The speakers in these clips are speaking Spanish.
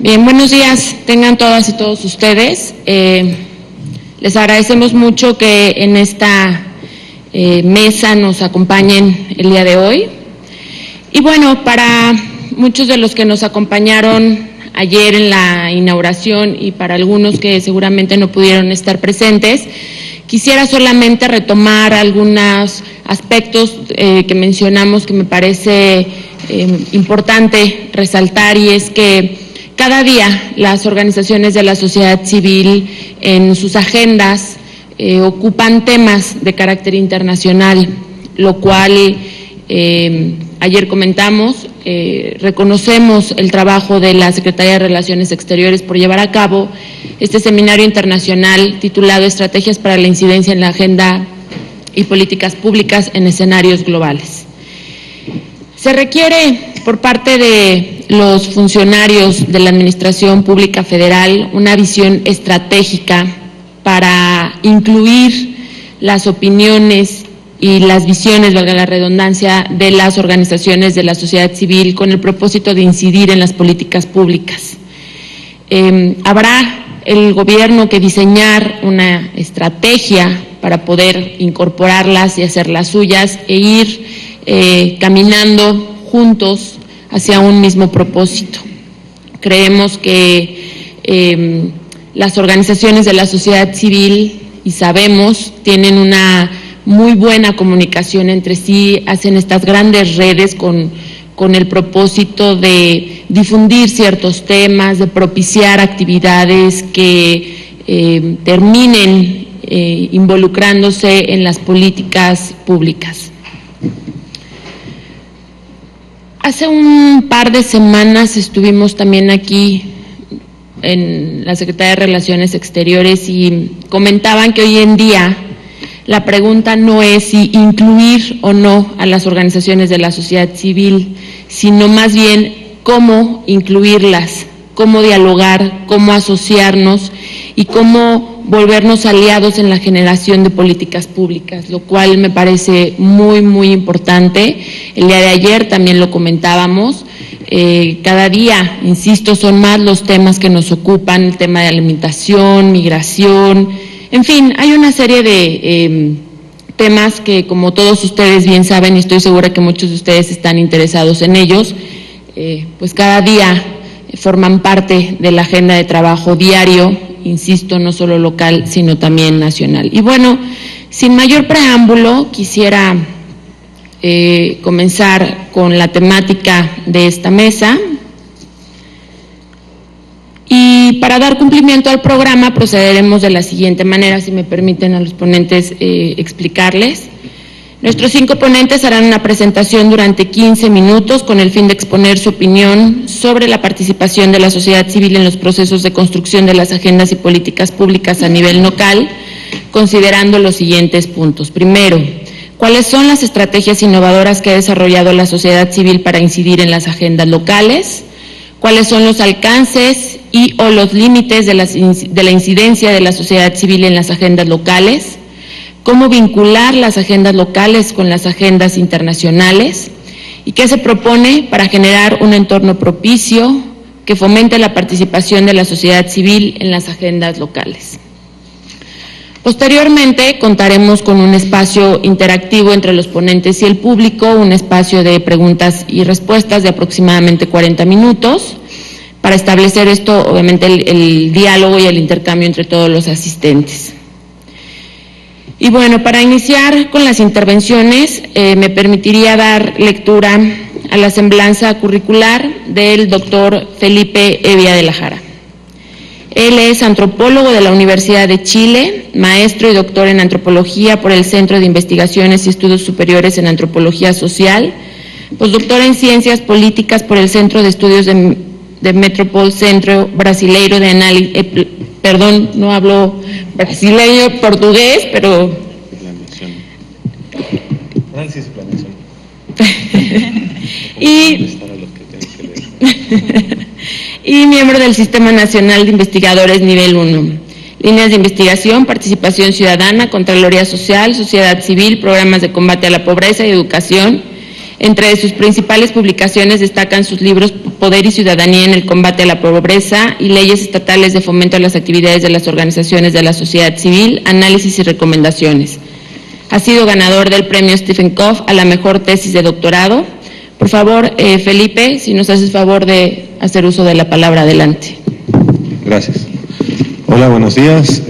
Bien, buenos días, tengan todas y todos ustedes. Les agradecemos mucho que en esta mesa nos acompañen el día de hoy. Y bueno, para muchos de los que nos acompañaron ayer en la inauguración y para algunos que seguramente no pudieron estar presentes, quisiera solamente retomar algunos aspectos que mencionamos que me parece importante resaltar, y es que cada día las organizaciones de la sociedad civil en sus agendas ocupan temas de carácter internacional, lo cual ayer comentamos, reconocemos el trabajo de la Secretaría de Relaciones Exteriores por llevar a cabo este seminario internacional titulado Estrategias para la incidencia en la agenda y políticas públicas en escenarios globales. Se requiere por parte de los funcionarios de la Administración Pública Federal una visión estratégica para incluir las opiniones y las visiones, valga la redundancia, de las organizaciones de la sociedad civil con el propósito de incidir en las políticas públicas. Habrá el gobierno que diseñar una estrategia para poder incorporarlas y hacerlas suyas e ir caminando juntos hacia un mismo propósito. Creemos que las organizaciones de la sociedad civil, y sabemos, tienen una muy buena comunicación entre sí, hacen estas grandes redes con el propósito de difundir ciertos temas, de propiciar actividades que terminen involucrándose en las políticas públicas. Hace un par de semanas estuvimos también aquí en la Secretaría de Relaciones Exteriores y comentaban que hoy en día la pregunta no es si incluir o no a las organizaciones de la sociedad civil, sino más bien cómo incluirlas, cómo dialogar, cómo asociarnos y cómo volvernos aliados en la generación de políticas públicas, lo cual me parece muy, muy importante. El día de ayer también lo comentábamos. Cada día, insisto, son más los temas que nos ocupan, el tema de alimentación, migración, en fin, hay una serie de temas que, como todos ustedes bien saben, y estoy segura que muchos de ustedes están interesados en ellos, pues cada día forman parte de la agenda de trabajo diario, insisto, no solo local, sino también nacional. Y bueno, sin mayor preámbulo, quisiera comenzar con la temática de esta mesa. Y para dar cumplimiento al programa procederemos de la siguiente manera, si me permiten a los ponentes explicarles. Nuestros 5 ponentes harán una presentación durante 15 minutos con el fin de exponer su opinión sobre la participación de la sociedad civil en los procesos de construcción de las agendas y políticas públicas a nivel local, considerando los siguientes puntos. Primero, ¿cuáles son las estrategias innovadoras que ha desarrollado la sociedad civil para incidir en las agendas locales? ¿Cuáles son los alcances y o los límites de la incidencia de la sociedad civil en las agendas locales? ¿Cómo vincular las agendas locales con las agendas internacionales? ¿Y qué se propone para generar un entorno propicio que fomente la participación de la sociedad civil en las agendas locales? Posteriormente, contaremos con un espacio interactivo entre los ponentes y el público, un espacio de preguntas y respuestas de aproximadamente 40 minutos, para establecer esto, obviamente, el diálogo y el intercambio entre todos los asistentes. Y bueno, para iniciar con las intervenciones, me permitiría dar lectura a la semblanza curricular del doctor Felipe Evia de la Jara. Él es antropólogo de la Universidad de Chile, maestro y doctor en antropología por el Centro de Investigaciones y Estudios Superiores en Antropología Social, postdoctor en Ciencias Políticas por el Centro de Estudios de Metropol Centro Brasileiro de Análisis, perdón, no hablo brasileño, portugués, pero... Francis Planeación. Y miembro del Sistema Nacional de Investigadores Nivel 1. Líneas de investigación, participación ciudadana, Contraloría Social, sociedad civil, programas de combate a la pobreza y educación, Entre sus principales publicaciones destacan sus libros Poder y Ciudadanía en el combate a la pobreza y Leyes estatales de fomento a las actividades de las organizaciones de la sociedad civil, análisis y recomendaciones. Ha sido ganador del premio Stephen Koff a la mejor tesis de doctorado. Por favor, Felipe, si nos haces favor de hacer uso de la palabra, adelante. Gracias. Hola, buenos días.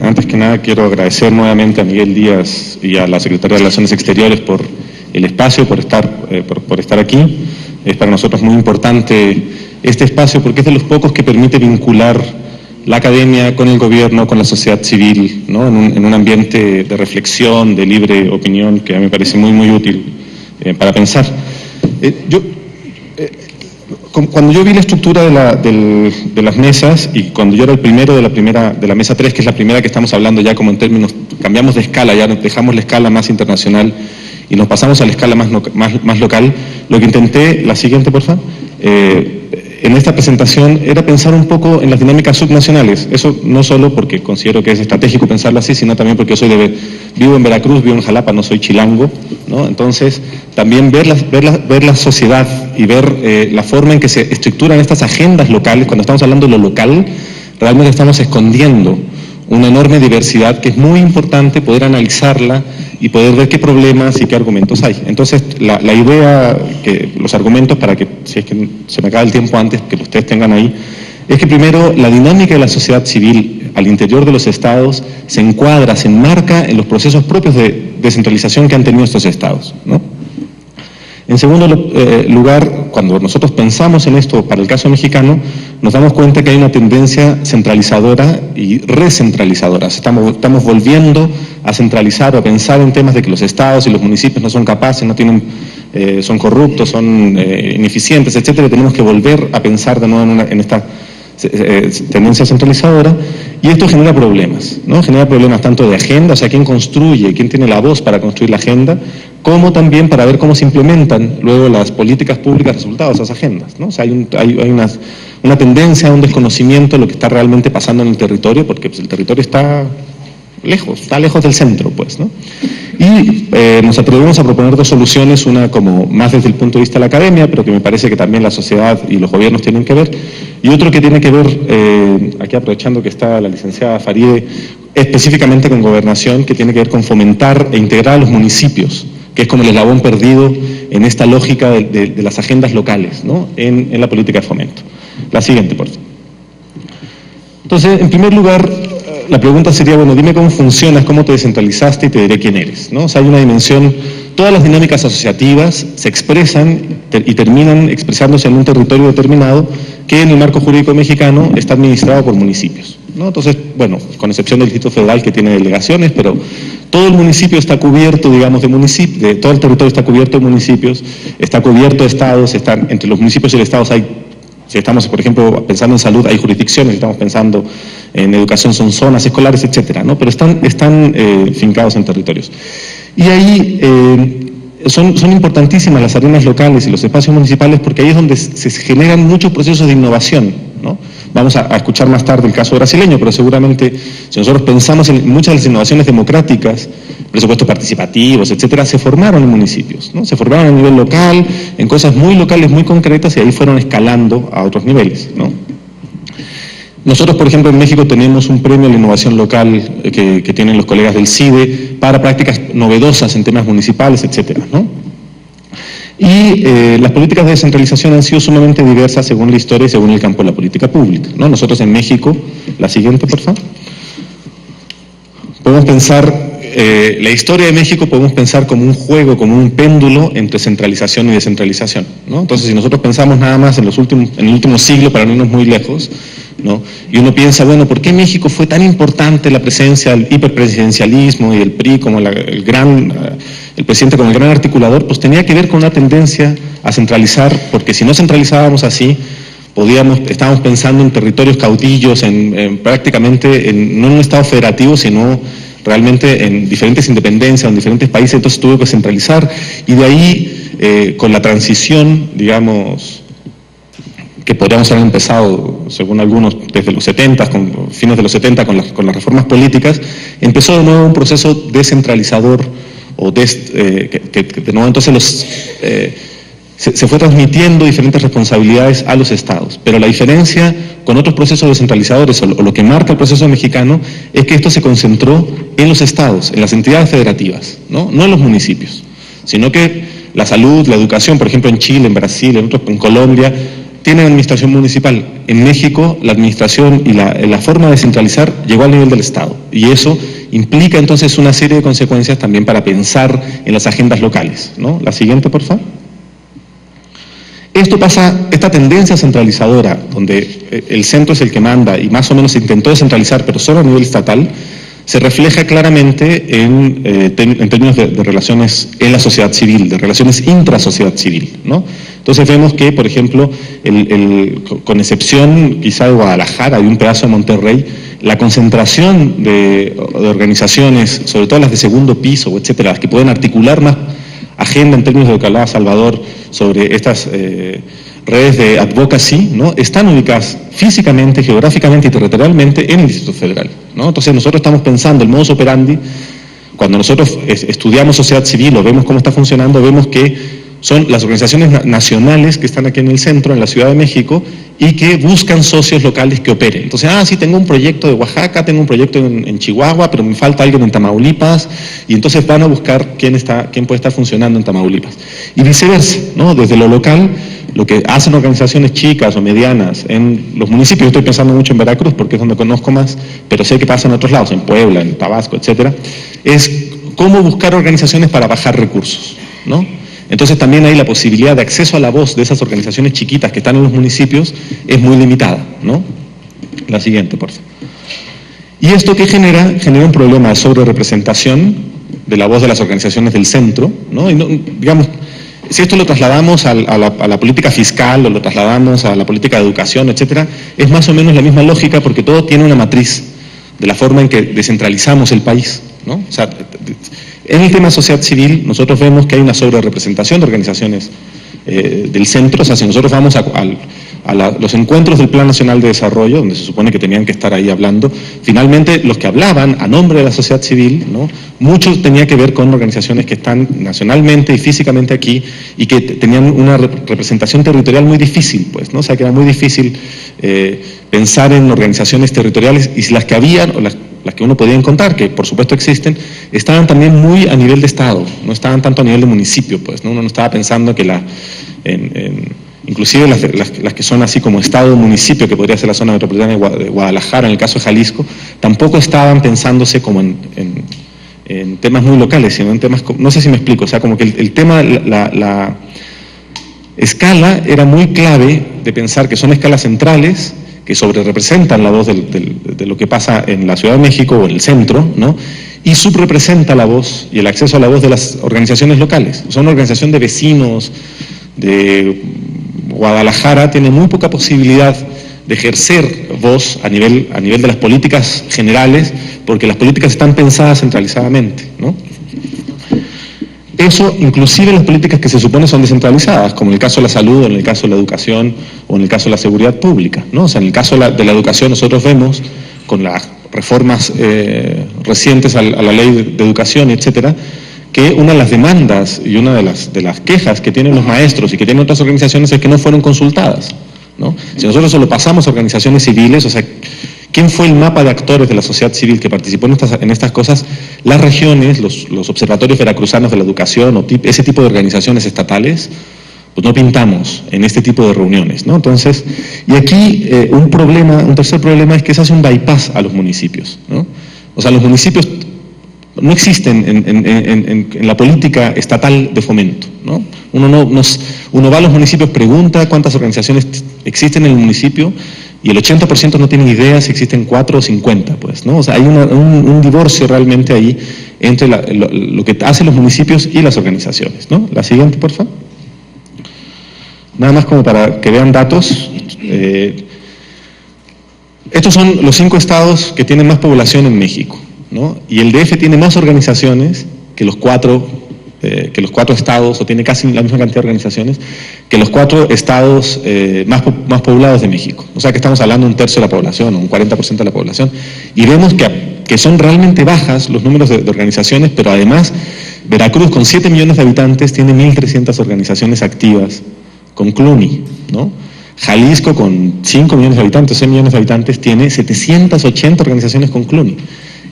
Antes que nada quiero agradecer nuevamente a Miguel Díaz y a la Secretaría de Relaciones Exteriores por el espacio, por estar aquí. Es para nosotros muy importante este espacio porque es de los pocos que permite vincular la academia con el gobierno, con la sociedad civil, ¿no? en un ambiente de reflexión, de libre opinión, que a mí me parece muy, muy útil para pensar. Cuando yo vi la estructura de las mesas y cuando yo era el primero de la mesa 3, que es la primera que estamos hablando ya como en términos, cambiamos de escala, ya dejamos la escala más internacional y nos pasamos a la escala más local, lo que intenté, la siguiente por favor, en esta presentación era pensar un poco en las dinámicas subnacionales. Eso no solo porque considero que es estratégico pensarlo así, sino también porque yo vivo en Veracruz, vivo en Jalapa, no soy chilango, ¿no? Entonces, también ver la sociedad y ver la forma en que se estructuran estas agendas locales. Cuando estamos hablando de lo local, realmente estamos escondiendo una enorme diversidad que es muy importante poder analizarla y poder ver qué problemas y qué argumentos hay. Entonces, la idea, los argumentos, para que, si es que se me acaba el tiempo antes, que ustedes tengan ahí, es que primero la dinámica de la sociedad civil al interior de los estados se encuadra, se enmarca en los procesos propios de descentralización que han tenido estos estados, ¿no? En segundo lugar, cuando nosotros pensamos en esto para el caso mexicano, nos damos cuenta que hay una tendencia centralizadora y recentralizadora. Estamos volviendo a centralizar o a pensar en temas de que los estados y los municipios no son capaces, son corruptos, son ineficientes, etcétera. Tenemos que volver a pensar de nuevo en esta tendencia centralizadora, y esto genera problemas, ¿no? Genera problemas tanto de agenda, o sea, quién construye, quién tiene la voz para construir la agenda, como también para ver cómo se implementan luego las políticas públicas resultados de esas agendas, ¿no? O sea, hay una tendencia a un desconocimiento de lo que está realmente pasando en el territorio, porque pues, el territorio está lejos del centro, pues, ¿no? Y nos atrevemos a proponer dos soluciones, una como más desde el punto de vista de la academia, pero que me parece que también la sociedad y los gobiernos tienen que ver, y otro que tiene que ver, aquí aprovechando que está la licenciada Farideh, específicamente con gobernación, que tiene que ver con fomentar e integrar a los municipios, que es como el eslabón perdido en esta lógica de las agendas locales, ¿no? en la política de fomento. La siguiente, por favor. Entonces, en primer lugar, la pregunta sería, bueno, dime cómo funcionas, cómo te descentralizaste y te diré quién eres, ¿no? O sea, hay una dimensión, todas las dinámicas asociativas se expresan y terminan expresándose en un territorio determinado que en el marco jurídico mexicano está administrado por municipios, ¿no? Entonces, bueno, con excepción del Distrito Federal que tiene delegaciones, pero todo el municipio está cubierto, digamos, todo el territorio está cubierto de municipios, está cubierto de estados, entre los municipios y el estado si estamos, por ejemplo, pensando en salud, hay jurisdicciones, si estamos pensando en educación, son zonas escolares, etcétera, ¿no? Pero están fincados en territorios. Y ahí son importantísimas las arenas locales y los espacios municipales porque ahí es donde se generan muchos procesos de innovación, ¿no? Vamos a escuchar más tarde el caso brasileño, pero seguramente si nosotros pensamos en muchas de las innovaciones democráticas, presupuestos participativos, etcétera, se formaron en municipios, ¿no? Se formaron a nivel local, en cosas muy locales, muy concretas, y ahí fueron escalando a otros niveles, ¿no? Nosotros, por ejemplo, en México tenemos un premio a la innovación local que tienen los colegas del CIDE para prácticas novedosas en temas municipales, etcétera, ¿no? Y las políticas de descentralización han sido sumamente diversas según la historia y según el campo de la política pública, ¿no? Nosotros en México, la siguiente, por favor, podemos pensar, la historia de México podemos pensar como un juego, como un péndulo entre centralización y descentralización, ¿no? Entonces, si nosotros pensamos nada más en el último siglo, para no irnos muy lejos, ¿no? Y uno piensa, bueno, ¿por qué México fue tan importante la presencia del hiperpresidencialismo y el PRI como el presidente como el gran articulador? Pues tenía que ver con una tendencia a centralizar, porque si no centralizábamos así, estábamos pensando en territorios caudillos, prácticamente no en un estado federativo, sino realmente en diferentes independencias, en diferentes países. Entonces tuvo que centralizar, y de ahí, con la transición, digamos, que podríamos haber empezado, según algunos, desde los 70, fines de los 70, con las reformas políticas, empezó de nuevo un proceso descentralizador o de nuevo entonces se fue transmitiendo diferentes responsabilidades a los estados. Pero la diferencia con otros procesos descentralizadores, o lo que marca el proceso mexicano, es que esto se concentró en los estados, en las entidades federativas, no en los municipios, sino que la salud, la educación, por ejemplo en Chile, en Brasil, en Colombia, tienen administración municipal. En México la administración y la forma de centralizar llegó al nivel del Estado, y eso implica entonces una serie de consecuencias también para pensar en las agendas locales, ¿no? La siguiente, por favor. Esto pasa, esta tendencia centralizadora, donde el centro es el que manda y más o menos se intentó descentralizar, pero solo a nivel estatal, se refleja claramente en términos de relaciones en la sociedad civil, de relaciones intrasociedad civil, ¿no? Entonces vemos que, por ejemplo, con excepción quizá de Guadalajara y un pedazo de Monterrey, la concentración de organizaciones, sobre todo las de segundo piso, etcétera, las que pueden articular más agenda en términos de lo que hablaba Salvador sobre estas redes de advocacy, ¿no? Están ubicadas físicamente, geográficamente y territorialmente en el Distrito Federal, ¿no? Entonces nosotros estamos pensando el modus operandi, cuando nosotros estudiamos sociedad civil o vemos cómo está funcionando, vemos que son las organizaciones nacionales que están aquí en el centro, en la Ciudad de México, y que buscan socios locales que operen. Entonces, sí, tengo un proyecto de Oaxaca, tengo un proyecto en Chihuahua, pero me falta alguien en Tamaulipas, y entonces van a buscar quién puede estar funcionando en Tamaulipas. Y viceversa, ¿no? Desde lo local, lo que hacen organizaciones chicas o medianas en los municipios, estoy pensando mucho en Veracruz porque es donde conozco más, pero sé que pasa en otros lados, en Puebla, en Tabasco, etcétera, es cómo buscar organizaciones para bajar recursos, ¿no? Entonces también ahí la posibilidad de acceso a la voz de esas organizaciones chiquitas que están en los municipios es muy limitada, ¿no? La siguiente, por favor. ¿Y esto qué genera? Genera un problema de sobrerepresentación de la voz de las organizaciones del centro, ¿no? Y digamos, si esto lo trasladamos a la política fiscal o lo trasladamos a la política de educación, etcétera, es más o menos la misma lógica porque todo tiene una matriz de la forma en que descentralizamos el país, ¿no? O sea, en el tema de sociedad civil, nosotros vemos que hay una sobrerepresentación de organizaciones del centro. O sea, si nosotros vamos a los encuentros del Plan Nacional de Desarrollo, donde se supone que tenían que estar ahí hablando, finalmente los que hablaban a nombre de la sociedad civil, ¿no? Muchos tenía que ver con organizaciones que están nacionalmente y físicamente aquí y que tenían una representación territorial muy difícil, pues, ¿no? O sea, que era muy difícil pensar en organizaciones territoriales, y las que habían, o las que uno podía encontrar, que por supuesto existen, estaban también muy a nivel de Estado, no estaban tanto a nivel de municipio, pues, ¿no? Uno no estaba pensando que inclusive las que son así como Estado-municipio, que podría ser la zona metropolitana de Guadalajara, en el caso de Jalisco, tampoco estaban pensándose como en temas muy locales, sino en temas, no sé si me explico, o sea, como que el tema, la escala era muy clave de pensar que son escalas centrales, que sobrerepresentan la voz de lo que pasa en la Ciudad de México o en el centro, ¿no? Y subrepresenta la voz y el acceso a la voz de las organizaciones locales. O sea, una organización de vecinos de Guadalajara tiene muy poca posibilidad de ejercer voz a nivel de las políticas generales, porque las políticas están pensadas centralizadamente, ¿no? Eso, inclusive en las políticas que se supone son descentralizadas, como en el caso de la salud, o en el caso de la educación, o en el caso de la seguridad pública, ¿no? O sea, en el caso de la educación nosotros vemos, con las reformas recientes a la ley de educación, etcétera, que una de las demandas y una de las quejas que tienen los maestros y que tienen otras organizaciones es que no fueron consultadas, ¿no? Si nosotros solo pasamos a organizaciones civiles, o sea, ¿quién fue el mapa de actores de la sociedad civil que participó en estas cosas? Las regiones, los observatorios veracruzanos de la educación, o ese tipo de organizaciones estatales, pues no pintamos en este tipo de reuniones, ¿no? Entonces, y aquí un tercer problema es que se hace un bypass a los municipios, ¿no? O sea, los municipios no existen en la política estatal de fomento, ¿no? Uno va a los municipios, pregunta cuántas organizaciones existen en el municipio, y el 80% no tiene idea si existen 4 o 50, pues, ¿no? O sea, hay un divorcio realmente ahí entre lo que hacen los municipios y las organizaciones, ¿no? La siguiente, por favor. Nada más como para que vean datos. Estos son los 5 estados que tienen más población en México, ¿no? Y el DF tiene más organizaciones que los 4 estados, o tiene casi la misma cantidad de organizaciones que los 4 estados más poblados de México. O sea que estamos hablando de 1/3 de la población, o un 40% de la población, y vemos que que son realmente bajas los números de organizaciones, pero además Veracruz, con 7 millones de habitantes, tiene 1.300 organizaciones activas con CLUNY, ¿no? Jalisco, con 5 millones de habitantes, 6 millones de habitantes, tiene 780 organizaciones con CLUNY.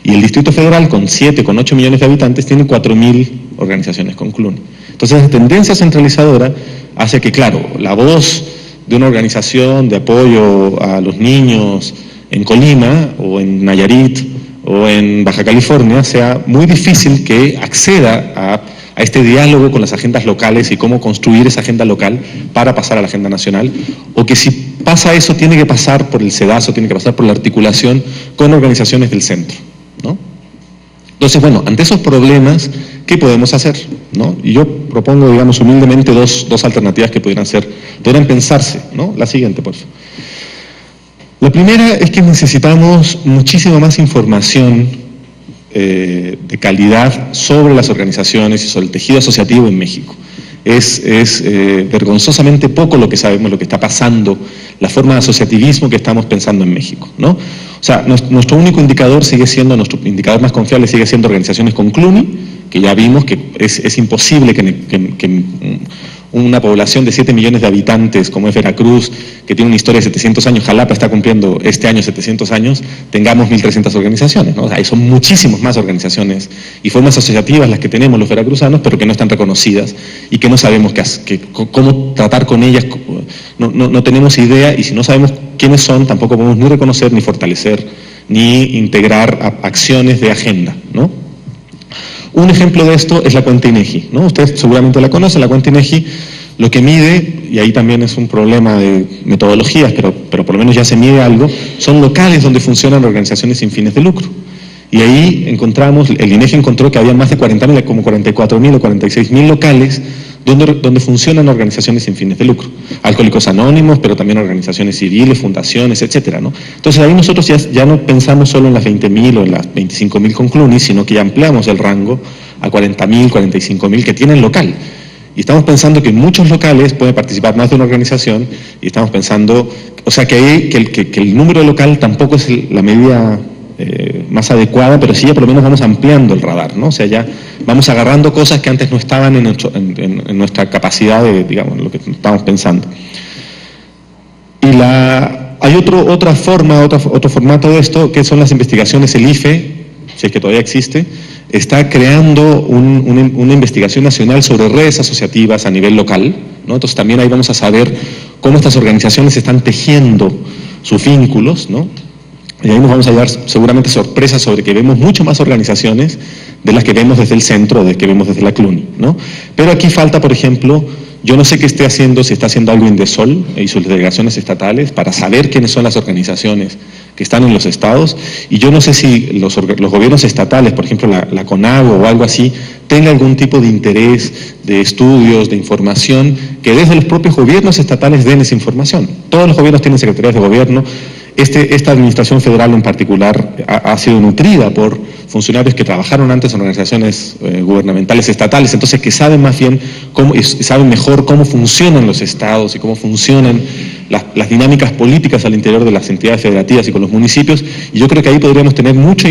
Y el Distrito Federal, con 8 millones de habitantes, tiene 4.000 organizaciones con CLUNY. Entonces, la tendencia centralizadora hace que, claro, la voz de una organización de apoyo a los niños en Colima, o en Nayarit, o en Baja California, sea muy difícil que acceda a este diálogo con las agendas locales y cómo construir esa agenda local para pasar a la agenda nacional, o que si pasa eso tiene que pasar por el SEDASO, tiene que pasar por la articulación con organizaciones del centro, ¿no? Entonces, bueno, ante esos problemas, ¿qué podemos hacer? ¿No? Y yo propongo, digamos, humildemente dos alternativas que podrían pensarse, ¿no? La siguiente, por favor. La primera es que necesitamos muchísima más información de calidad sobre las organizaciones y sobre el tejido asociativo en México. Es vergonzosamente poco lo que sabemos, lo que está pasando, la forma de asociativismo que estamos pensando en México, ¿no? O sea, nuestro único indicador nuestro indicador más confiable sigue siendo organizaciones con CLUNY, que ya vimos que es imposible que una población de 7 millones de habitantes como es Veracruz, que tiene una historia de 700 años, Jalapa está cumpliendo este año 700 años, tengamos 1.300 organizaciones, ¿no? O sea, son muchísimas más organizaciones y formas asociativas las que tenemos los veracruzanos, pero que no están reconocidas y que no sabemos cómo tratar con ellas, no tenemos idea, y si no sabemos quiénes son, tampoco podemos ni reconocer, ni fortalecer, ni integrar acciones de agenda, ¿no? Un ejemplo de esto es la cuenta INEGI, ¿no? Usted seguramente la conoce, la cuenta INEGI lo que mide, y ahí también es un problema de metodologías, pero por lo menos ya se mide algo, son locales donde funcionan organizaciones sin fines de lucro. Y ahí el INEGI encontró que había más de 40.000, como 44.000 o 46.000 locales donde funcionan organizaciones sin fines de lucro. Alcohólicos Anónimos, pero también organizaciones civiles, fundaciones, etcétera, ¿no? Entonces ahí nosotros ya no pensamos solo en las 20.000 o en las 25.000 con CLUNY, sino que ya ampliamos el rango a 40.000, 45.000 que tienen local. Y estamos pensando que en muchos locales puede participar más de una organización, y estamos pensando, o sea, que el número local tampoco es la medida más adecuada, pero sí ya por lo menos vamos ampliando el radar, ¿no? O sea, ya vamos agarrando cosas que antes no estaban en nuestra capacidad de, digamos, lo que estamos pensando. Y hay otro formato de esto, que son las investigaciones. El IFE, si es que todavía existe, está creando una investigación nacional sobre redes asociativas a nivel local, ¿no? Entonces también ahí vamos a saber cómo estas organizaciones están tejiendo sus vínculos, ¿no? Y ahí nos vamos a llevar seguramente sorpresas sobre que vemos mucho más organizaciones de las que vemos desde el centro, de las que vemos desde la CLUNY, ¿no? Pero aquí falta, por ejemplo, yo no sé qué esté haciendo, si está haciendo algo Indesol y sus delegaciones estatales para saber quiénes son las organizaciones que están en los estados, y yo no sé si los gobiernos estatales, por ejemplo la CONAGO o algo así, tenga algún tipo de interés, de estudios, de información, que desde los propios gobiernos estatales den esa información. Todos los gobiernos tienen secretarías de gobierno. Esta administración federal en particular ha sido nutrida por funcionarios que trabajaron antes en organizaciones gubernamentales estatales, entonces que saben más bien saben mejor cómo funcionan los estados y cómo funcionan las dinámicas políticas al interior de las entidades federativas y con los municipios, y yo creo que ahí podríamos tener mucha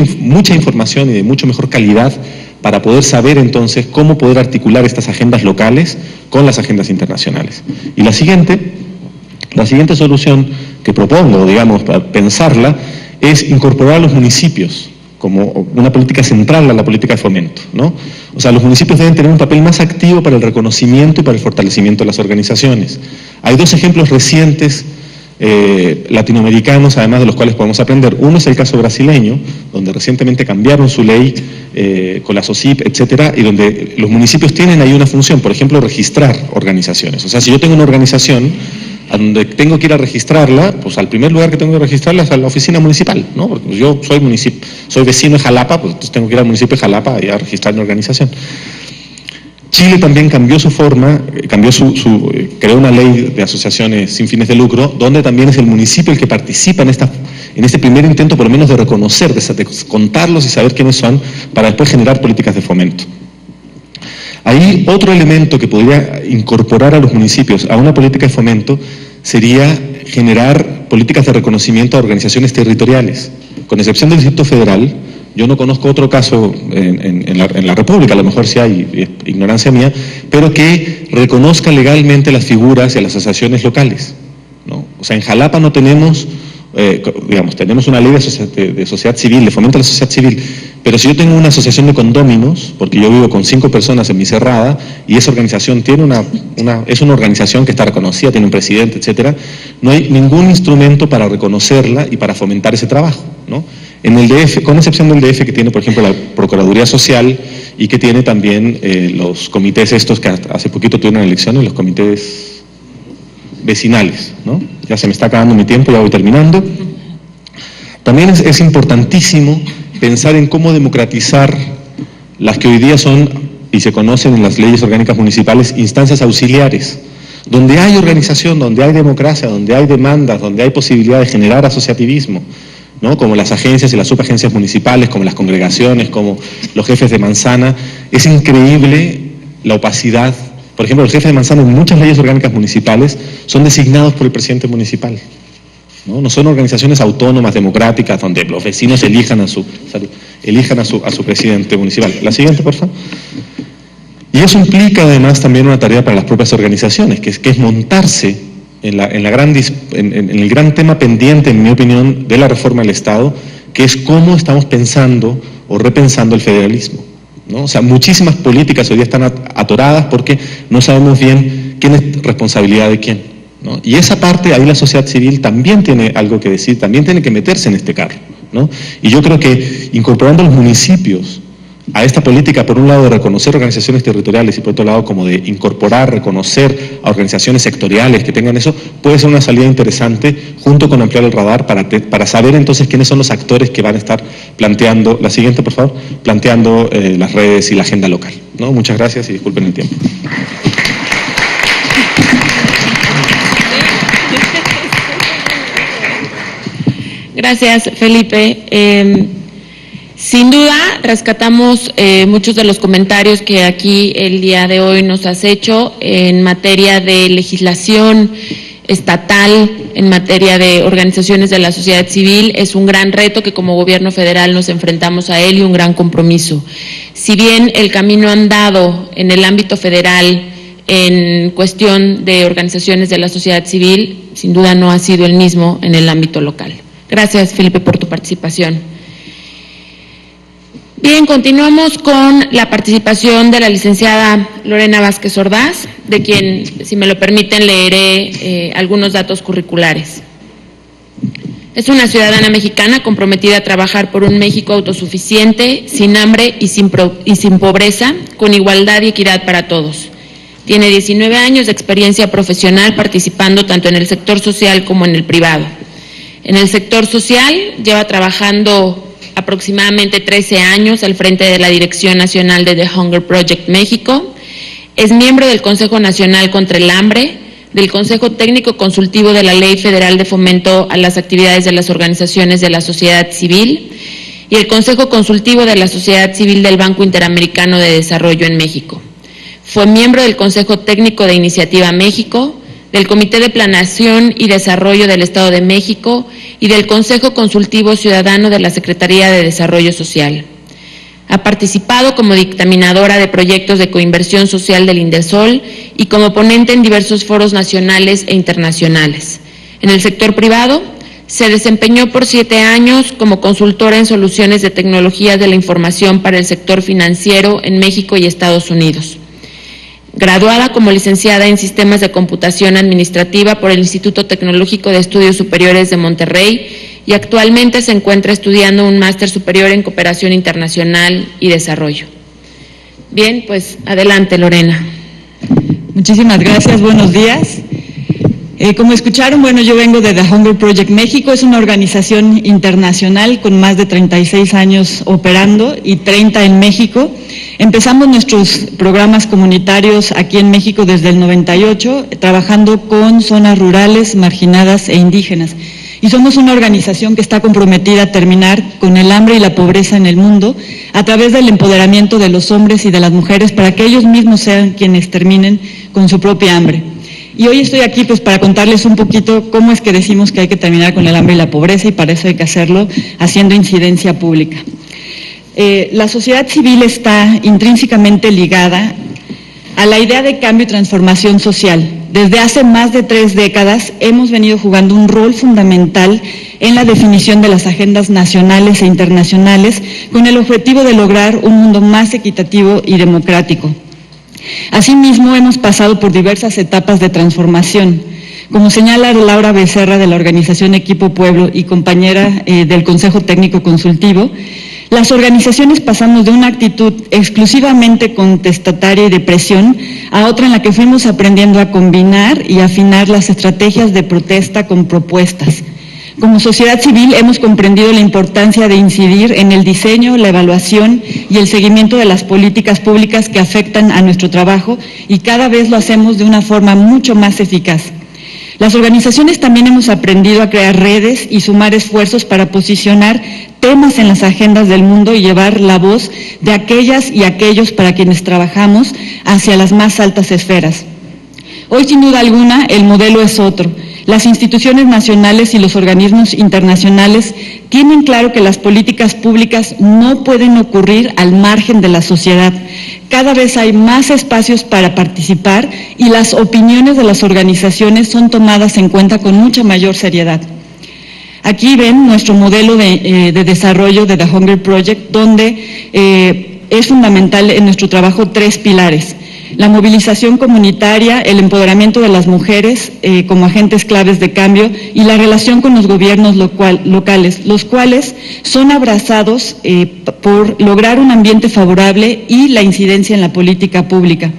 información y de mucho mejor calidad para poder saber entonces cómo poder articular estas agendas locales con las agendas internacionales. Y la siguiente solución que propongo, digamos, para pensarla, es incorporar a los municipios como una política central a la política de fomento, ¿no? O sea, los municipios deben tener un papel más activo para el reconocimiento y para el fortalecimiento de las organizaciones. Hay dos ejemplos recientes latinoamericanos, además de los cuales podemos aprender. Uno es el caso brasileño, donde recientemente cambiaron su ley con la SOCIP, etcétera, y donde los municipios tienen ahí una función, por ejemplo, registrar organizaciones. O sea, si yo tengo una organización a donde tengo que ir a registrarla, pues al primer lugar que tengo que registrarla es a la oficina municipal, ¿no? Porque yo soy vecino de Jalapa, pues entonces tengo que ir al municipio de Jalapa y a registrar mi organización. Chile también cambió su forma, creó una ley de asociaciones sin fines de lucro, donde también es el municipio el que participa en este primer intento, por lo menos de reconocer, de contarlos y saber quiénes son, para después generar políticas de fomento. Ahí otro elemento que podría incorporar a los municipios a una política de fomento sería generar políticas de reconocimiento a organizaciones territoriales. Con excepción del Distrito Federal, Yo no conozco otro caso en la República, a lo mejor sí hay, ignorancia mía, pero que reconozca legalmente las figuras y las asociaciones locales, ¿no? O sea, en Jalapa no tenemos, tenemos una ley de sociedad civil, de fomento a la sociedad civil, pero si yo tengo una asociación de condóminos, porque yo vivo con 5 personas en mi cerrada, y esa organización tiene es una organización que está reconocida, tiene un presidente, etcétera, no hay ningún instrumento para reconocerla y para fomentar ese trabajo, ¿no? En el DF, con excepción del DF, que tiene, por ejemplo, la Procuraduría Social y que tiene también los comités estos que hace poquito tuvieron elecciones, los comités vecinales, ¿no? Ya se me está acabando mi tiempo, ya voy terminando. También es importantísimo pensar en cómo democratizar las que hoy día son, y se conocen en las leyes orgánicas municipales, instancias auxiliares, donde hay organización, donde hay democracia, donde hay demandas, donde hay posibilidad de generar asociativismo, ¿no? Como las agencias y las subagencias municipales, como las congregaciones, como los jefes de manzana. Es increíble la opacidad. Por ejemplo, los jefes de manzana en muchas leyes orgánicas municipales son designados por el presidente municipal, ¿no? No son organizaciones autónomas, democráticas, donde los vecinos elijan a su presidente municipal. La siguiente, por favor. Y eso implica además también una tarea para las propias organizaciones, que es montarse en el gran tema pendiente, en mi opinión, de la reforma del Estado, que es cómo estamos pensando o repensando el federalismo, ¿no? O sea, muchísimas políticas hoy día están atoradas porque no sabemos bien quién es responsabilidad de quién, ¿no? Y esa parte, ahí la sociedad civil también tiene algo que decir, también tiene que meterse en este carro, ¿no? Y yo creo que incorporando a los municipios a esta política, por un lado de reconocer organizaciones territoriales y por otro lado como de incorporar, reconocer a organizaciones sectoriales que tengan eso, puede ser una salida interesante junto con ampliar el radar para saber entonces quiénes son los actores que van a estar planteando, la siguiente por favor, planteando las redes y la agenda local, ¿no? Muchas gracias y disculpen el tiempo. Gracias, Felipe. Sin duda, rescatamos muchos de los comentarios que aquí el día de hoy nos has hecho en materia de legislación estatal, en materia de organizaciones de la sociedad civil. Es un gran reto que como gobierno federal nos enfrentamos a él y un gran compromiso. Si bien el camino andado en el ámbito federal en cuestión de organizaciones de la sociedad civil, sin duda no ha sido el mismo en el ámbito local. Gracias, Felipe, por tu participación. Bien, continuamos con la participación de la licenciada Lorena Vázquez Ordaz, de quien, si me lo permiten, leeré algunos datos curriculares. Es una ciudadana mexicana comprometida a trabajar por un México autosuficiente, sin hambre y sin pobreza, con igualdad y equidad para todos. Tiene 19 años de experiencia profesional participando tanto en el sector social como en el privado. En el sector social lleva trabajando aproximadamente 13 años al frente de la Dirección Nacional de The Hunger Project México. Es miembro del Consejo Nacional contra el Hambre, del Consejo Técnico Consultivo de la Ley Federal de Fomento a las Actividades de las Organizaciones de la Sociedad Civil y el Consejo Consultivo de la Sociedad Civil del Banco Interamericano de Desarrollo en México. Fue miembro del Consejo Técnico de Iniciativa México, del Comité de Planeación y Desarrollo del Estado de México y del Consejo Consultivo Ciudadano de la Secretaría de Desarrollo Social. Ha participado como dictaminadora de proyectos de coinversión social del Indesol y como ponente en diversos foros nacionales e internacionales. En el sector privado, se desempeñó por 7 años como consultora en soluciones de tecnologías de la información para el sector financiero en México y Estados Unidos. Graduada como licenciada en Sistemas de Computación Administrativa por el Instituto Tecnológico de Estudios Superiores de Monterrey y actualmente se encuentra estudiando un máster superior en Cooperación Internacional y Desarrollo. Bien, pues adelante, Lorena. Muchísimas gracias, buenos días. Como escucharon, bueno, yo vengo de The Hunger Project México, es una organización internacional con más de 36 años operando y 30 en México. Empezamos nuestros programas comunitarios aquí en México desde el 98, trabajando con zonas rurales, marginadas e indígenas. Y somos una organización que está comprometida a terminar con el hambre y la pobreza en el mundo a través del empoderamiento de los hombres y de las mujeres para que ellos mismos sean quienes terminen con su propia hambre. Y hoy estoy aquí pues para contarles un poquito cómo es que decimos que hay que terminar con el hambre y la pobreza y para eso hay que hacerlo haciendo incidencia pública. La sociedad civil está intrínsecamente ligada a la idea de cambio y transformación social. Desde hace más de 3 décadas hemos venido jugando un rol fundamental en la definición de las agendas nacionales e internacionales con el objetivo de lograr un mundo más equitativo y democrático. Asimismo, hemos pasado por diversas etapas de transformación. Como señala Laura Becerra de la organización Equipo Pueblo y compañera del Consejo Técnico Consultivo, las organizaciones pasamos de una actitud exclusivamente contestataria y de presión a otra en la que fuimos aprendiendo a combinar y afinar las estrategias de protesta con propuestas. Como sociedad civil hemos comprendido la importancia de incidir en el diseño, la evaluación y el seguimiento de las políticas públicas que afectan a nuestro trabajo y cada vez lo hacemos de una forma mucho más eficaz. Las organizaciones también hemos aprendido a crear redes y sumar esfuerzos para posicionar temas en las agendas del mundo y llevar la voz de aquellas y aquellos para quienes trabajamos hacia las más altas esferas. Hoy, sin duda alguna, el modelo es otro. Las instituciones nacionales y los organismos internacionales tienen claro que las políticas públicas no pueden ocurrir al margen de la sociedad. Cada vez hay más espacios para participar y las opiniones de las organizaciones son tomadas en cuenta con mucha mayor seriedad. Aquí ven nuestro modelo de desarrollo de The Hunger Project, donde es fundamental en nuestro trabajo 3 pilares. La movilización comunitaria, el empoderamiento de las mujeres como agentes claves de cambio y la relación con los gobiernos locales, los cuales son abrazados por lograr un ambiente favorable y la incidencia en la política pública.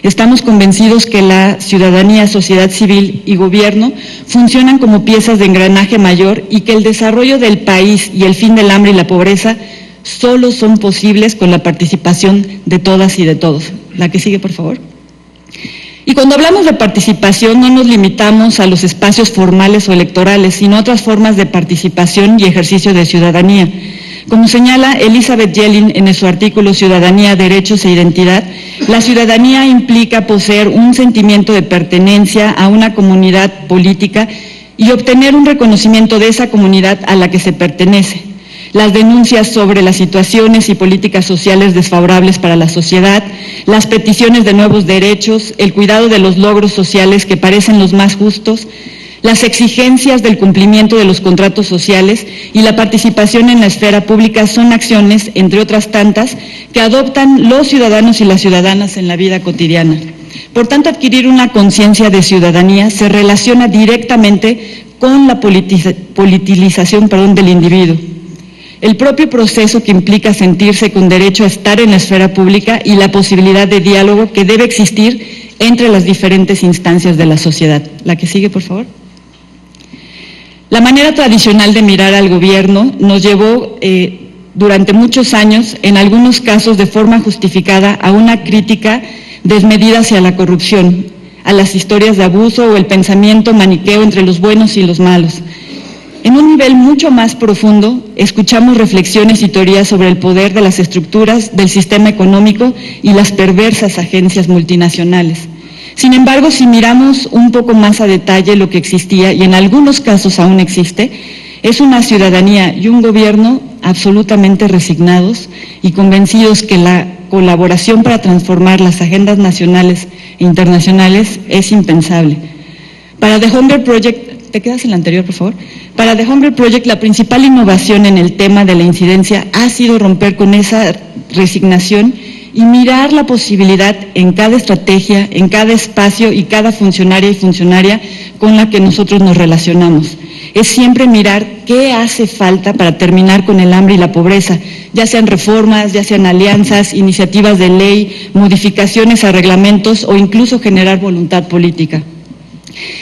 Estamos convencidos que la ciudadanía, sociedad civil y gobierno funcionan como piezas de engranaje mayor y que el desarrollo del país y el fin del hambre y la pobreza solo son posibles con la participación de todas y de todos. La que sigue, por favor. Y cuando hablamos de participación no nos limitamos a los espacios formales o electorales, sino a otras formas de participación y ejercicio de ciudadanía. Como señala Elizabeth Yellin en su artículo Ciudadanía, Derechos e Identidad, la ciudadanía implica poseer un sentimiento de pertenencia a una comunidad política y obtener un reconocimiento de esa comunidad a la que se pertenece. Las denuncias sobre las situaciones y políticas sociales desfavorables para la sociedad, las peticiones de nuevos derechos, el cuidado de los logros sociales que parecen los más justos, las exigencias del cumplimiento de los contratos sociales y la participación en la esfera pública son acciones, entre otras tantas, que adoptan los ciudadanos y las ciudadanas en la vida cotidiana. Por tanto, adquirir una conciencia de ciudadanía se relaciona directamente con la politización del individuo. El propio proceso que implica sentirse con derecho a estar en la esfera pública y la posibilidad de diálogo que debe existir entre las diferentes instancias de la sociedad. La que sigue, por favor. La manera tradicional de mirar al gobierno nos llevó durante muchos años, en algunos casos de forma justificada, a una crítica desmedida hacia la corrupción, a las historias de abuso o el pensamiento maniqueo entre los buenos y los malos. En un nivel mucho más profundo, escuchamos reflexiones y teorías sobre el poder de las estructuras del sistema económico y las perversas agencias multinacionales. Sin embargo, si miramos un poco más a detalle lo que existía, y en algunos casos aún existe, es una ciudadanía y un gobierno absolutamente resignados y convencidos que la colaboración para transformar las agendas nacionales e internacionales es impensable. Para The Hunger Project, ¿te quedas en la anterior, por favor? Para The Hunger Project, la principal innovación en el tema de la incidencia ha sido romper con esa resignación y mirar la posibilidad en cada estrategia, en cada espacio y cada funcionaria y funcionaria con la que nosotros nos relacionamos. Es siempre mirar qué hace falta para terminar con el hambre y la pobreza, ya sean reformas, ya sean alianzas, iniciativas de ley, modificaciones a reglamentos o incluso generar voluntad política.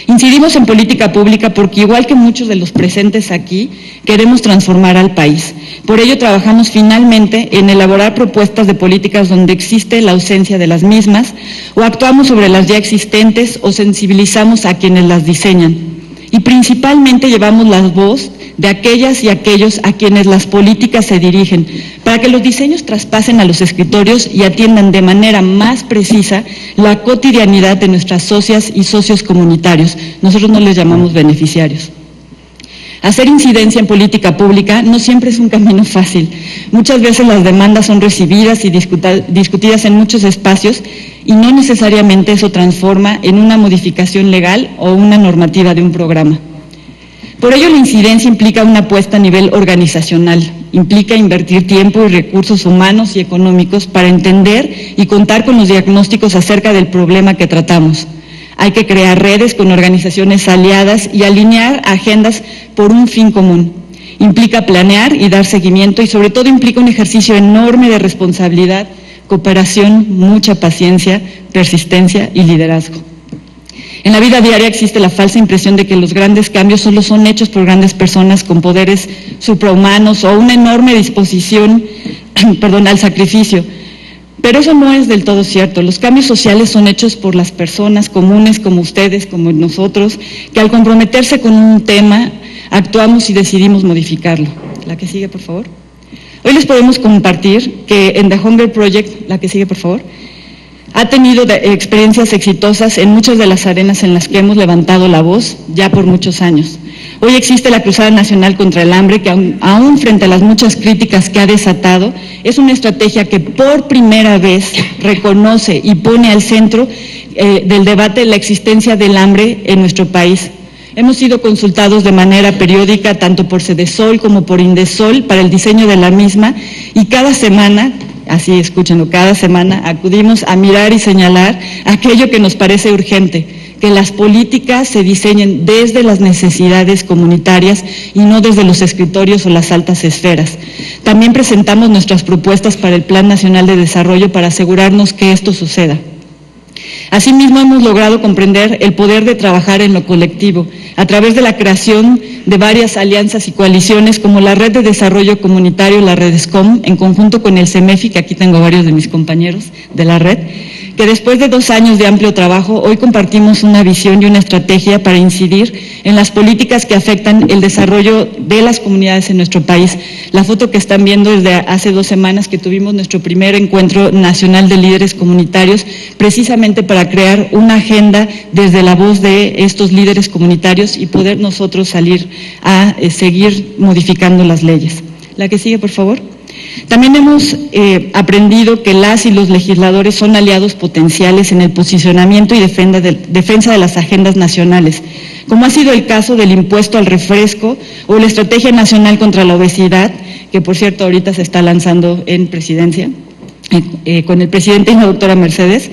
Incidimos en política pública porque, igual que muchos de los presentes aquí, queremos transformar al país. Por ello trabajamos finalmente en elaborar propuestas de políticas donde existe la ausencia de las mismas, o actuamos sobre las ya existentes o sensibilizamos a quienes las diseñan. Y principalmente llevamos la voz de aquellas y aquellos a quienes las políticas se dirigen, para que los diseños traspasen a los escritorios y atiendan de manera más precisa la cotidianidad de nuestras socias y socios comunitarios. Nosotros no les llamamos beneficiarios. Hacer incidencia en política pública no siempre es un camino fácil. Muchas veces las demandas son recibidas y discutidas en muchos espacios y no necesariamente eso transforma en una modificación legal o una normativa de un programa. Por ello, la incidencia implica una apuesta a nivel organizacional, implica invertir tiempo y recursos humanos y económicos para entender y contar con los diagnósticos acerca del problema que tratamos. Hay que crear redes con organizaciones aliadas y alinear agendas por un fin común. Implica planear y dar seguimiento y sobre todo implica un ejercicio enorme de responsabilidad, cooperación, mucha paciencia, persistencia y liderazgo. En la vida diaria existe la falsa impresión de que los grandes cambios solo son hechos por grandes personas con poderes suprahumanos o una enorme disposición al sacrificio. Pero eso no es del todo cierto. Los cambios sociales son hechos por las personas comunes como ustedes, como nosotros, que al comprometerse con un tema, actuamos y decidimos modificarlo. La que sigue, por favor. Hoy les podemos compartir que en The Hunger Project, la que sigue, por favor, ha tenido experiencias exitosas en muchas de las arenas en las que hemos levantado la voz ya por muchos años. Hoy existe la Cruzada Nacional contra el Hambre, que aún frente a las muchas críticas que ha desatado, es una estrategia que por primera vez reconoce y pone al centro del debate la existencia del hambre en nuestro país. Hemos sido consultados de manera periódica, tanto por Sedesol como por Indesol, para el diseño de la misma, y cada semana, así escúchenlo, cada semana acudimos a mirar y señalar aquello que nos parece urgente, que las políticas se diseñen desde las necesidades comunitarias y no desde los escritorios o las altas esferas. También presentamos nuestras propuestas para el Plan Nacional de Desarrollo para asegurarnos que esto suceda. Asimismo, hemos logrado comprender el poder de trabajar en lo colectivo, a través de la creación de varias alianzas y coaliciones como la Red de Desarrollo Comunitario, la Redescom, en conjunto con el CEMEFI, que aquí tengo varios de mis compañeros de la red, que después de 2 años de amplio trabajo, hoy compartimos una visión y una estrategia para incidir en las políticas que afectan el desarrollo de las comunidades en nuestro país. La foto que están viendo es de hace 2 semanas que tuvimos nuestro primer encuentro nacional de líderes comunitarios, precisamente para crear una agenda desde la voz de estos líderes comunitarios y poder nosotros salir a seguir modificando las leyes. La que sigue, por favor. También hemos aprendido que las y los legisladores son aliados potenciales en el posicionamiento y defensa de las agendas nacionales, como ha sido el caso del impuesto al refresco o la Estrategia Nacional contra la Obesidad, que por cierto ahorita se está lanzando en presidencia, con el presidente y la doctora Mercedes.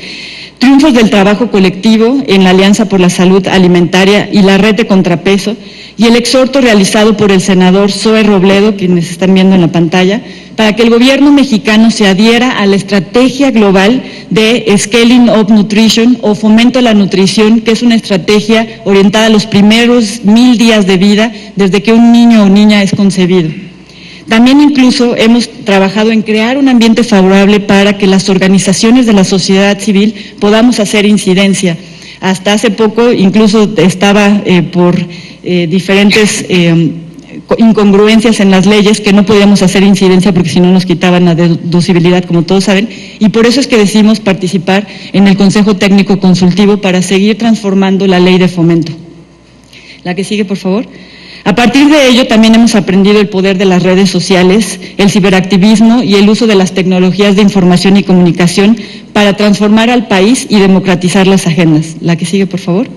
Triunfos del trabajo colectivo en la Alianza por la Salud Alimentaria y la Red de Contrapeso, y el exhorto realizado por el senador Zoe Robledo, quienes están viendo en la pantalla, para que el gobierno mexicano se adhiera a la estrategia global de Scaling Up Nutrition o Fomento a la Nutrición, que es una estrategia orientada a los primeros 1000 días de vida desde que un niño o niña es concebido. También incluso hemos trabajado en crear un ambiente favorable para que las organizaciones de la sociedad civil podamos hacer incidencia. Hasta hace poco incluso estaba por diferentes incongruencias en las leyes que no podíamos hacer incidencia porque si no nos quitaban la deducibilidad, como todos saben, y por eso es que decidimos participar en el Consejo Técnico Consultivo para seguir transformando la ley de fomento. La que sigue, por favor. A partir de ello también hemos aprendido el poder de las redes sociales, el ciberactivismo y el uso de las tecnologías de información y comunicación para transformar al país y democratizar las agendas. La que sigue, por favor.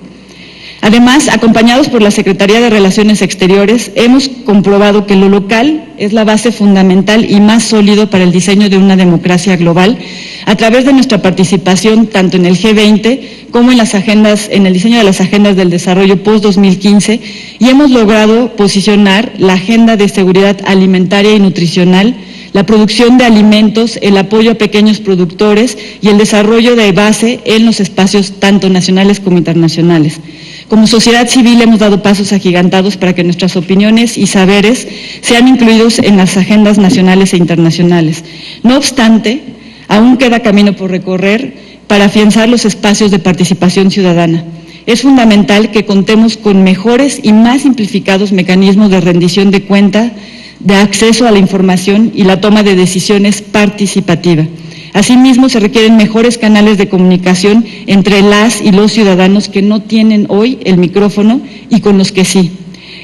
Además, acompañados por la Secretaría de Relaciones Exteriores, hemos comprobado que lo local es la base fundamental y más sólido para el diseño de una democracia global, a través de nuestra participación tanto en el G20 como en las agendas, en el diseño de las agendas del desarrollo post-2015, y hemos logrado posicionar la agenda de seguridad alimentaria y nutricional, la producción de alimentos, el apoyo a pequeños productores y el desarrollo de base en los espacios tanto nacionales como internacionales. Como sociedad civil hemos dado pasos agigantados para que nuestras opiniones y saberes sean incluidos en las agendas nacionales e internacionales. No obstante, aún queda camino por recorrer para afianzar los espacios de participación ciudadana. Es fundamental que contemos con mejores y más simplificados mecanismos de rendición de cuenta, de acceso a la información y la toma de decisiones participativa. Asimismo, se requieren mejores canales de comunicación entre las y los ciudadanos que no tienen hoy el micrófono y con los que sí.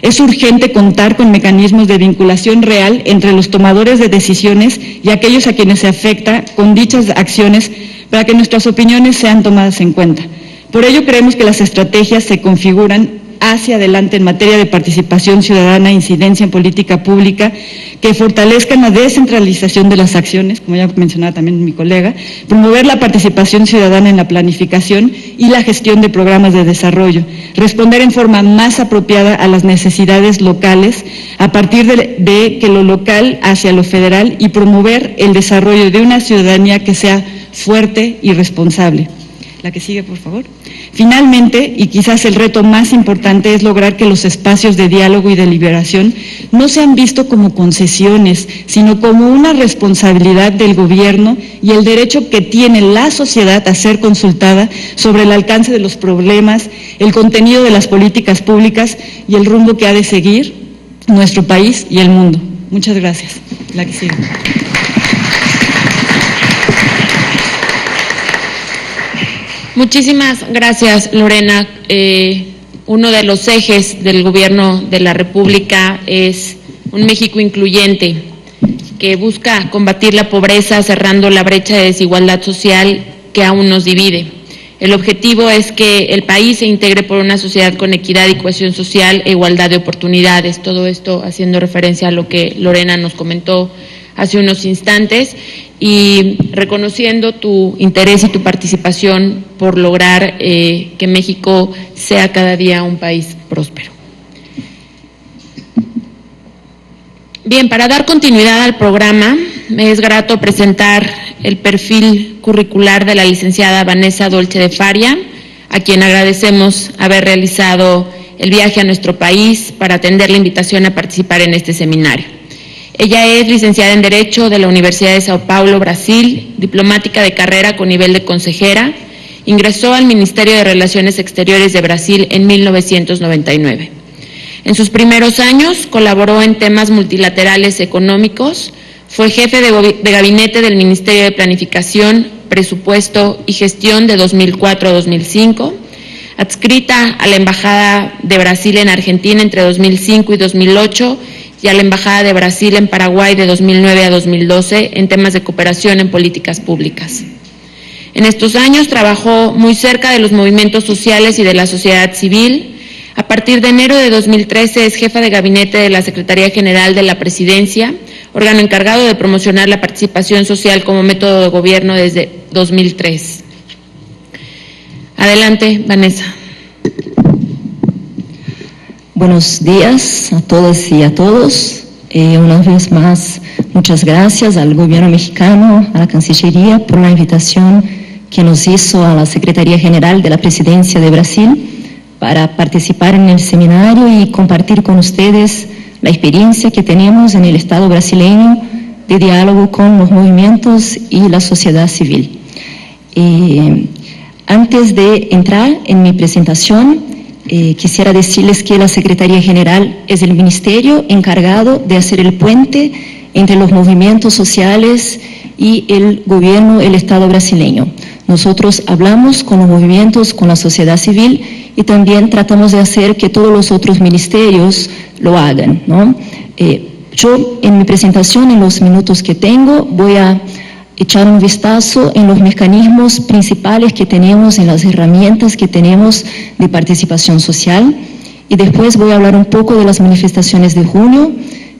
Es urgente contar con mecanismos de vinculación real entre los tomadores de decisiones y aquellos a quienes se afecta con dichas acciones para que nuestras opiniones sean tomadas en cuenta. Por ello creemos que las estrategias se configuran hacia adelante en materia de participación ciudadana e incidencia en política pública que fortalezcan la descentralización de las acciones, como ya mencionaba también mi colega, promover la participación ciudadana en la planificación y la gestión de programas de desarrollo, responder en forma más apropiada a las necesidades locales a partir de que lo local hacia lo federal y promover el desarrollo de una ciudadanía que sea fuerte y responsable. La que sigue, por favor. Finalmente, y quizás el reto más importante, es lograr que los espacios de diálogo y deliberación no sean vistos como concesiones, sino como una responsabilidad del gobierno y el derecho que tiene la sociedad a ser consultada sobre el alcance de los problemas, el contenido de las políticas públicas y el rumbo que ha de seguir nuestro país y el mundo. Muchas gracias. La que sigue. Muchísimas gracias, Lorena. Uno de los ejes del Gobierno de la República es un México incluyente que busca combatir la pobreza cerrando la brecha de desigualdad social que aún nos divide. El objetivo es que el país se integre por una sociedad con equidad y cohesión social e igualdad de oportunidades. Todo esto haciendo referencia a lo que Lorena nos comentó hace unos instantes y reconociendo tu interés y tu participación por lograr que México sea cada día un país próspero. Bien, para dar continuidad al programa, me es grato presentar el perfil curricular de la licenciada Vanessa Dolce de Faria, a quien agradecemos haber realizado el viaje a nuestro país para atender la invitación a participar en este seminario. Ella es licenciada en Derecho de la Universidad de Sao Paulo, Brasil, diplomática de carrera con nivel de consejera, ingresó al Ministerio de Relaciones Exteriores de Brasil en 1999. En sus primeros años colaboró en temas multilaterales económicos, fue jefe de gabinete del Ministerio de Planificación, Presupuesto y Gestión de 2004 a 2005, adscrita a la Embajada de Brasil en Argentina entre 2005 y 2008 y a la Embajada de Brasil en Paraguay de 2009 a 2012 en temas de cooperación en políticas públicas. En estos años trabajó muy cerca de los movimientos sociales y de la sociedad civil. A partir de enero de 2013 es jefa de gabinete de la Secretaría General de la Presidencia, órgano encargado de promocionar la participación social como método de gobierno desde 2003. Adelante, Vanessa. Buenos días a todas y a todos. Una vez más, muchas gracias al gobierno mexicano, a la Cancillería, por la invitación que nos hizo a la Secretaría General de la Presidencia de Brasil para participar en el seminario y compartir con ustedes la experiencia que tenemos en el Estado brasileño de diálogo con los movimientos y la sociedad civil. Antes de entrar en mi presentación, quisiera decirles que la Secretaría General es el ministerio encargado de hacer el puente entre los movimientos sociales y el gobierno, el Estado brasileño. Nosotros hablamos con los movimientos, con la sociedad civil y también tratamos de hacer que todos los otros ministerios lo hagan, ¿no? Yo en mi presentación, en los minutos que tengo, voy a echar un vistazo en los mecanismos principales que tenemos, en las herramientas que tenemos de participación social y después voy a hablar un poco de las manifestaciones de junio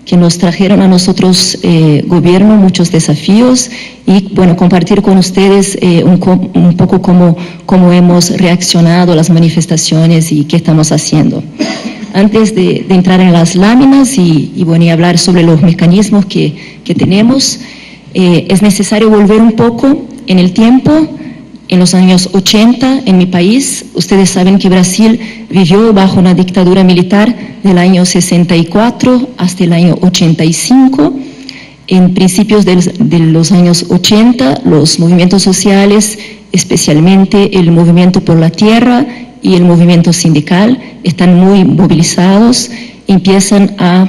que nos trajeron a nosotros, gobierno, muchos desafíos y, bueno, compartir con ustedes un poco cómo hemos reaccionado a las manifestaciones y qué estamos haciendo. Antes de entrar en las láminas y bueno, y hablar sobre los mecanismos que tenemos, es necesario volver un poco en el tiempo. En los años 80, en mi país, ustedes saben que Brasil vivió bajo una dictadura militar del año 64 hasta el año 85. En principios de los años 80, los movimientos sociales, especialmente el Movimiento por la Tierra y el movimiento sindical, están muy movilizados, empiezan a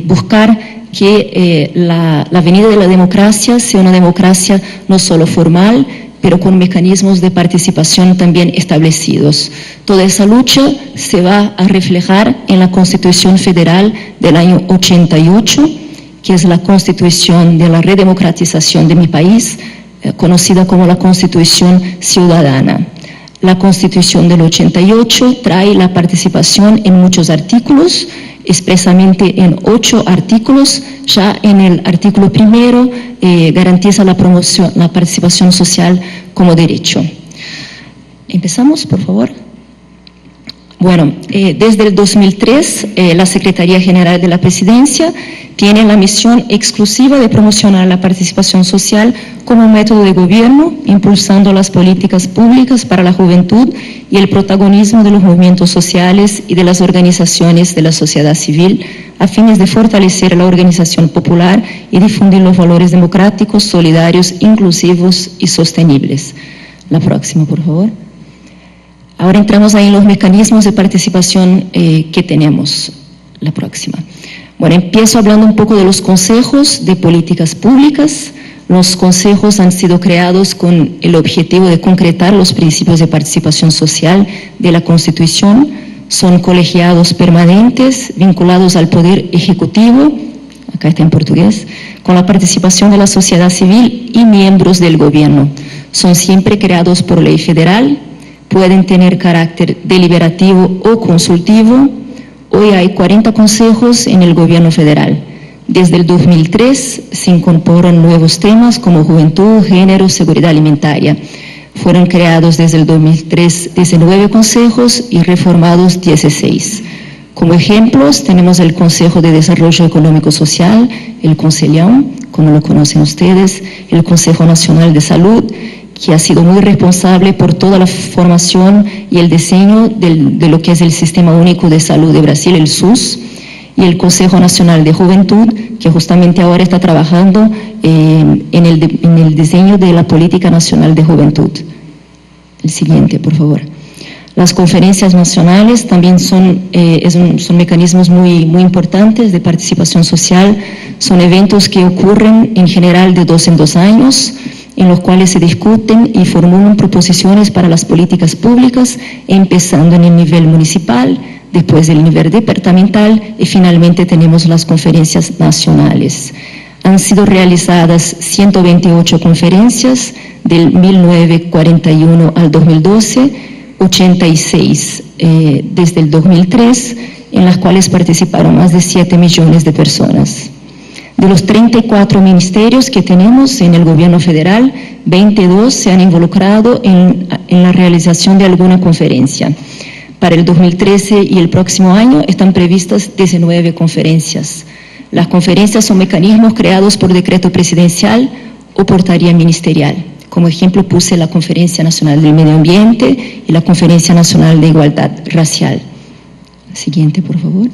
buscar que la venida de la democracia sea una democracia no solo formal, pero con mecanismos de participación también establecidos. Toda esa lucha se va a reflejar en la Constitución Federal del año 88, que es la Constitución de la redemocratización de mi país, conocida como la Constitución Ciudadana. La Constitución del 88 trae la participación en muchos artículos, expresamente en 8 artículos. Ya en el artículo primero garantiza la promoción, la participación social como derecho. Empezamos, por favor. Bueno, desde el 2003, la Secretaría General de la Presidencia tiene la misión exclusiva de promocionar la participación social como método de gobierno, impulsando las políticas públicas para la juventud y el protagonismo de los movimientos sociales y de las organizaciones de la sociedad civil, a fines de fortalecer la organización popular y difundir los valores democráticos, solidarios, inclusivos y sostenibles. La próxima, por favor. Ahora entramos ahí en los mecanismos de participación que tenemos. La próxima. Bueno, empiezo hablando un poco de los consejos de políticas públicas. Los consejos han sido creados con el objetivo de concretar los principios de participación social de la Constitución. Son colegiados permanentes vinculados al Poder Ejecutivo, acá está en portugués, con la participación de la sociedad civil y miembros del gobierno. Son siempre creados por ley federal, pueden tener carácter deliberativo o consultivo. Hoy hay 40 consejos en el gobierno federal. Desde el 2003 se incorporan nuevos temas como juventud, género, seguridad alimentaria. Fueron creados desde el 2003 19 consejos y reformados 16. Como ejemplos tenemos el Consejo de Desarrollo Económico Social, el CONCELIAM, como lo conocen ustedes, el Consejo Nacional de Salud, que ha sido muy responsable por toda la formación y el diseño de lo que es el Sistema Único de Salud de Brasil, el SUS, y el Consejo Nacional de Juventud, que justamente ahora está trabajando en el diseño de la Política Nacional de Juventud. El siguiente, por favor. Las conferencias nacionales también son mecanismos muy importantes de participación social. Son eventos que ocurren en general de 2 en 2 años, en los cuales se discuten y formulan proposiciones para las políticas públicas, empezando en el nivel municipal, después del nivel departamental y finalmente tenemos las conferencias nacionales. Han sido realizadas 128 conferencias del 1941 al 2012, 86 desde el 2003, en las cuales participaron más de 7 millones de personas. De los 34 ministerios que tenemos en el gobierno federal, 22 se han involucrado en la realización de alguna conferencia. Para el 2013 y el próximo año están previstas 19 conferencias. Las conferencias son mecanismos creados por decreto presidencial o por tarea ministerial. Como ejemplo puse la Conferencia Nacional del Medio Ambiente y la Conferencia Nacional de Igualdad Racial. Siguiente, por favor.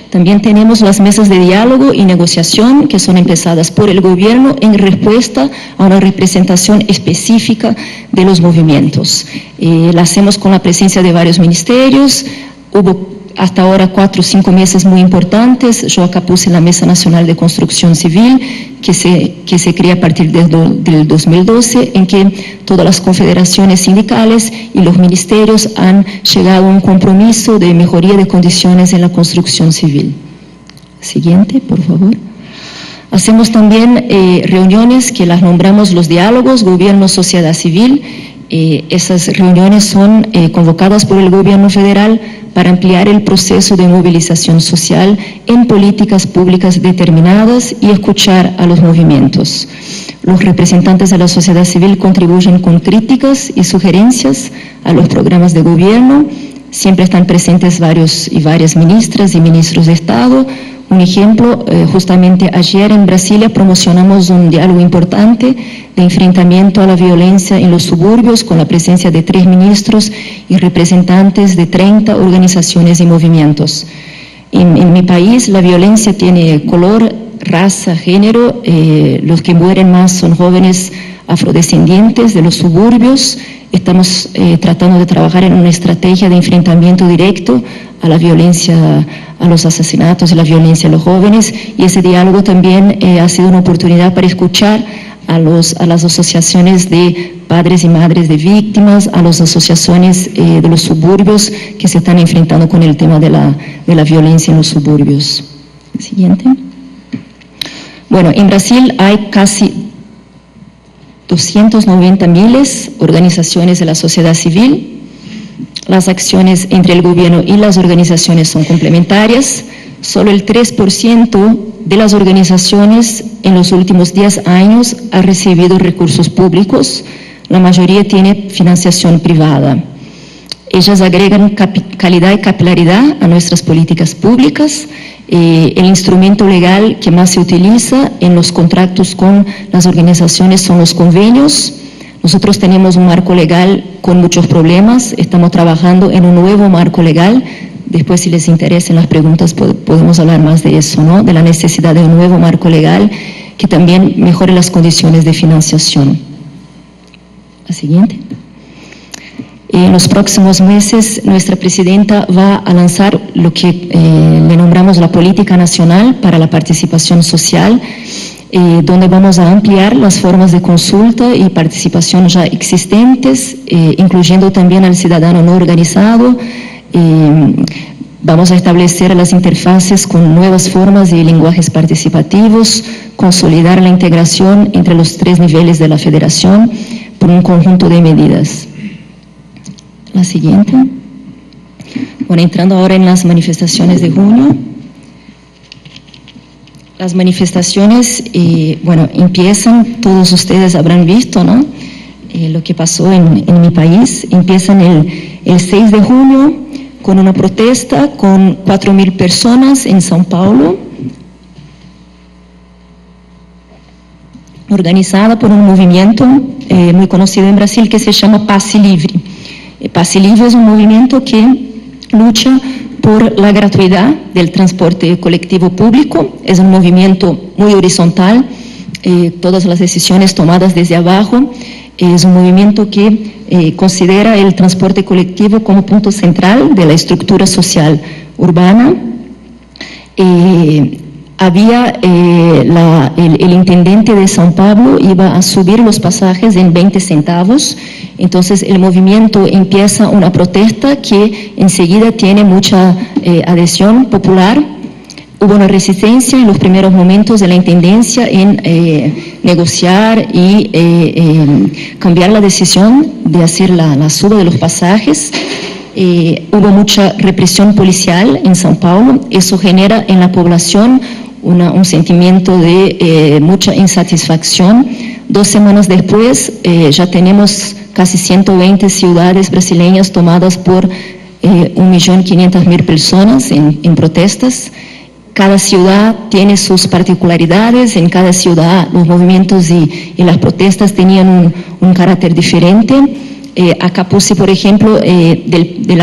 También tenemos las mesas de diálogo y negociación que son empezadas por el gobierno en respuesta a una representación específica de los movimientos. La hacemos con la presencia de varios ministerios. Hubo hasta ahora 4 o 5 mesas muy importantes. Yo acá puse la Mesa Nacional de Construcción Civil, que se crea a partir del 2012, en que todas las confederaciones sindicales y los ministerios han llegado a un compromiso de mejoría de condiciones en la construcción civil. Siguiente, por favor. Hacemos también reuniones que las nombramos los diálogos gobierno-sociedad civil. Esas reuniones son convocadas por el gobierno federal para ampliar el proceso de movilización social en políticas públicas determinadas y escuchar a los movimientos. Los representantes de la sociedad civil contribuyen con críticas y sugerencias a los programas de gobierno. Siempre están presentes varias ministras y ministros de Estado. Un ejemplo, justamente ayer en Brasilia promocionamos un diálogo importante de enfrentamiento a la violencia en los suburbios con la presencia de 3 ministros y representantes de 30 organizaciones y movimientos. En mi país la violencia tiene color, raza, género. Los que mueren más son jóvenes afrodescendientes de los suburbios. Estamos tratando de trabajar en una estrategia de enfrentamiento directo a la violencia, a los asesinatos y la violencia a los jóvenes, y ese diálogo también ha sido una oportunidad para escuchar a las asociaciones de padres y madres de víctimas, a las asociaciones de los suburbios que se están enfrentando con el tema de la violencia en los suburbios. Siguiente. Bueno, en Brasil hay casi 290.000 organizaciones de la sociedad civil. Las acciones entre el gobierno y las organizaciones son complementarias. Solo el 3% de las organizaciones en los últimos 10 años ha recibido recursos públicos. La mayoría tiene financiación privada. Ellas agregan calidad y capilaridad a nuestras políticas públicas. El instrumento legal que más se utiliza en los contratos con las organizaciones son los convenios. Nosotros tenemos un marco legal con muchos problemas, estamos trabajando en un nuevo marco legal. Después, si les interesan las preguntas, podemos hablar más de eso, ¿no? De la necesidad de un nuevo marco legal que también mejore las condiciones de financiación. La siguiente. En los próximos meses, nuestra presidenta va a lanzar lo que le nombramos la Política Nacional para la Participación Social, donde vamos a ampliar las formas de consulta y participación ya existentes, incluyendo también al ciudadano no organizado. Vamos a establecer las interfaces con nuevas formas y lenguajes participativos, consolidar la integración entre los 3 niveles de la federación por un conjunto de medidas. La siguiente. Bueno, entrando ahora en las manifestaciones de junio. Las manifestaciones, bueno, empiezan, todos ustedes habrán visto, ¿no? Lo que pasó en mi país. Empiezan el 6 de junio con una protesta con 4.000 personas en São Paulo, organizada por un movimiento muy conocido en Brasil que se llama Passe Livre. Passe Livre es un movimiento que lucha por la gratuidad del transporte colectivo público. Es un movimiento muy horizontal, todas las decisiones tomadas desde abajo. Es un movimiento que considera el transporte colectivo como punto central de la estructura social urbana. El intendente de São Paulo iba a subir los pasajes en 20 centavos, entonces el movimiento empieza una protesta que enseguida tiene mucha adhesión popular. Hubo una resistencia en los primeros momentos de la intendencia en negociar y cambiar la decisión de hacer la suba de los pasajes. Hubo mucha represión policial en São Paulo, eso genera en la población un sentimiento de mucha insatisfacción. 2 semanas después ya tenemos casi 120 ciudades brasileñas tomadas por 1.500.000 personas en protestas. Cada ciudad tiene sus particularidades, en cada ciudad los movimientos y las protestas tenían un carácter diferente. Acá puse, por ejemplo, de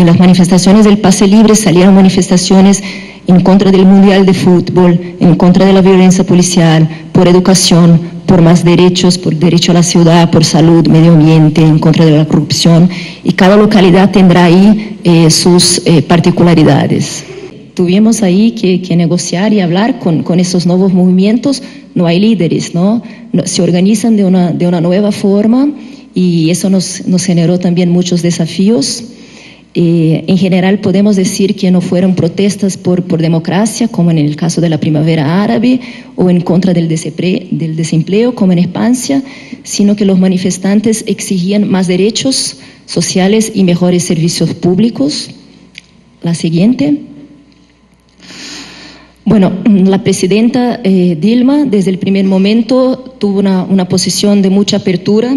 las manifestaciones del Passe Livre salieron manifestaciones en contra del Mundial de Fútbol, en contra de la violencia policial, por educación, por más derechos, por derecho a la ciudad, por salud, medio ambiente, en contra de la corrupción, y cada localidad tendrá ahí sus particularidades. Tuvimos ahí que negociar y hablar con esos nuevos movimientos. No hay líderes, ¿no? Se organizan de una nueva forma y eso nos generó también muchos desafíos. En general podemos decir que no fueron protestas por democracia, como en el caso de la primavera árabe, o en contra del desempleo, como en España, sino que los manifestantes exigían más derechos sociales y mejores servicios públicos. La siguiente. Bueno, la presidenta Dilma desde el primer momento tuvo una posición de mucha apertura,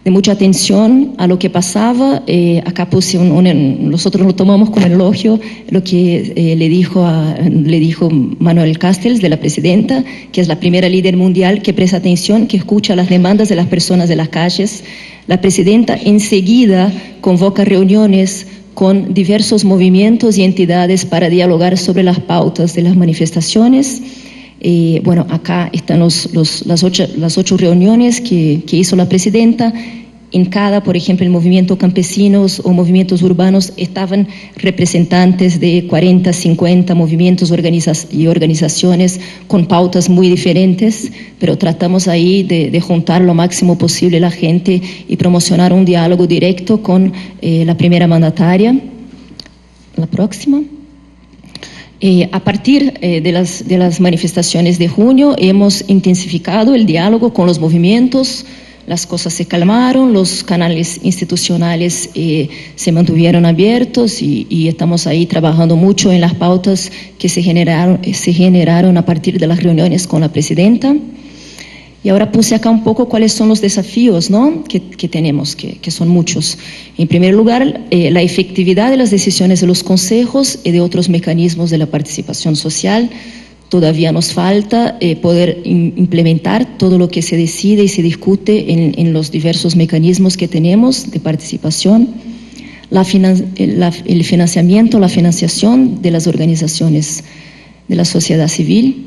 de mucha atención a lo que pasaba. Acá puse nosotros lo tomamos como elogio lo que le dijo Manuel Castells, de la presidenta, que es la primera líder mundial que presta atención, que escucha las demandas de las personas de las calles. La presidenta enseguida convoca reuniones con diversos movimientos y entidades para dialogar sobre las pautas de las manifestaciones. Bueno, acá están las 8 reuniones que hizo la presidenta. en cada, por ejemplo, el movimiento campesinos o movimientos urbanos estaban representantes de 40, 50 movimientos y organizaciones con pautas muy diferentes, pero tratamos ahí de juntar lo máximo posible la gente y promocionar un diálogo directo con la primera mandataria. La próxima. A partir de las manifestaciones de junio hemos intensificado el diálogo con los movimientos, las cosas se calmaron, los canales institucionales se mantuvieron abiertos y estamos ahí trabajando mucho en las pautas que se generaron a partir de las reuniones con la presidenta. Y ahora puse acá un poco cuáles son los desafíos, ¿no?, que tenemos, que son muchos. En primer lugar, la efectividad de las decisiones de los consejos y de otros mecanismos de la participación social. Todavía nos falta poder implementar todo lo que se decide y se discute en los diversos mecanismos que tenemos de participación. El financiamiento, la financiación de las organizaciones de la sociedad civil.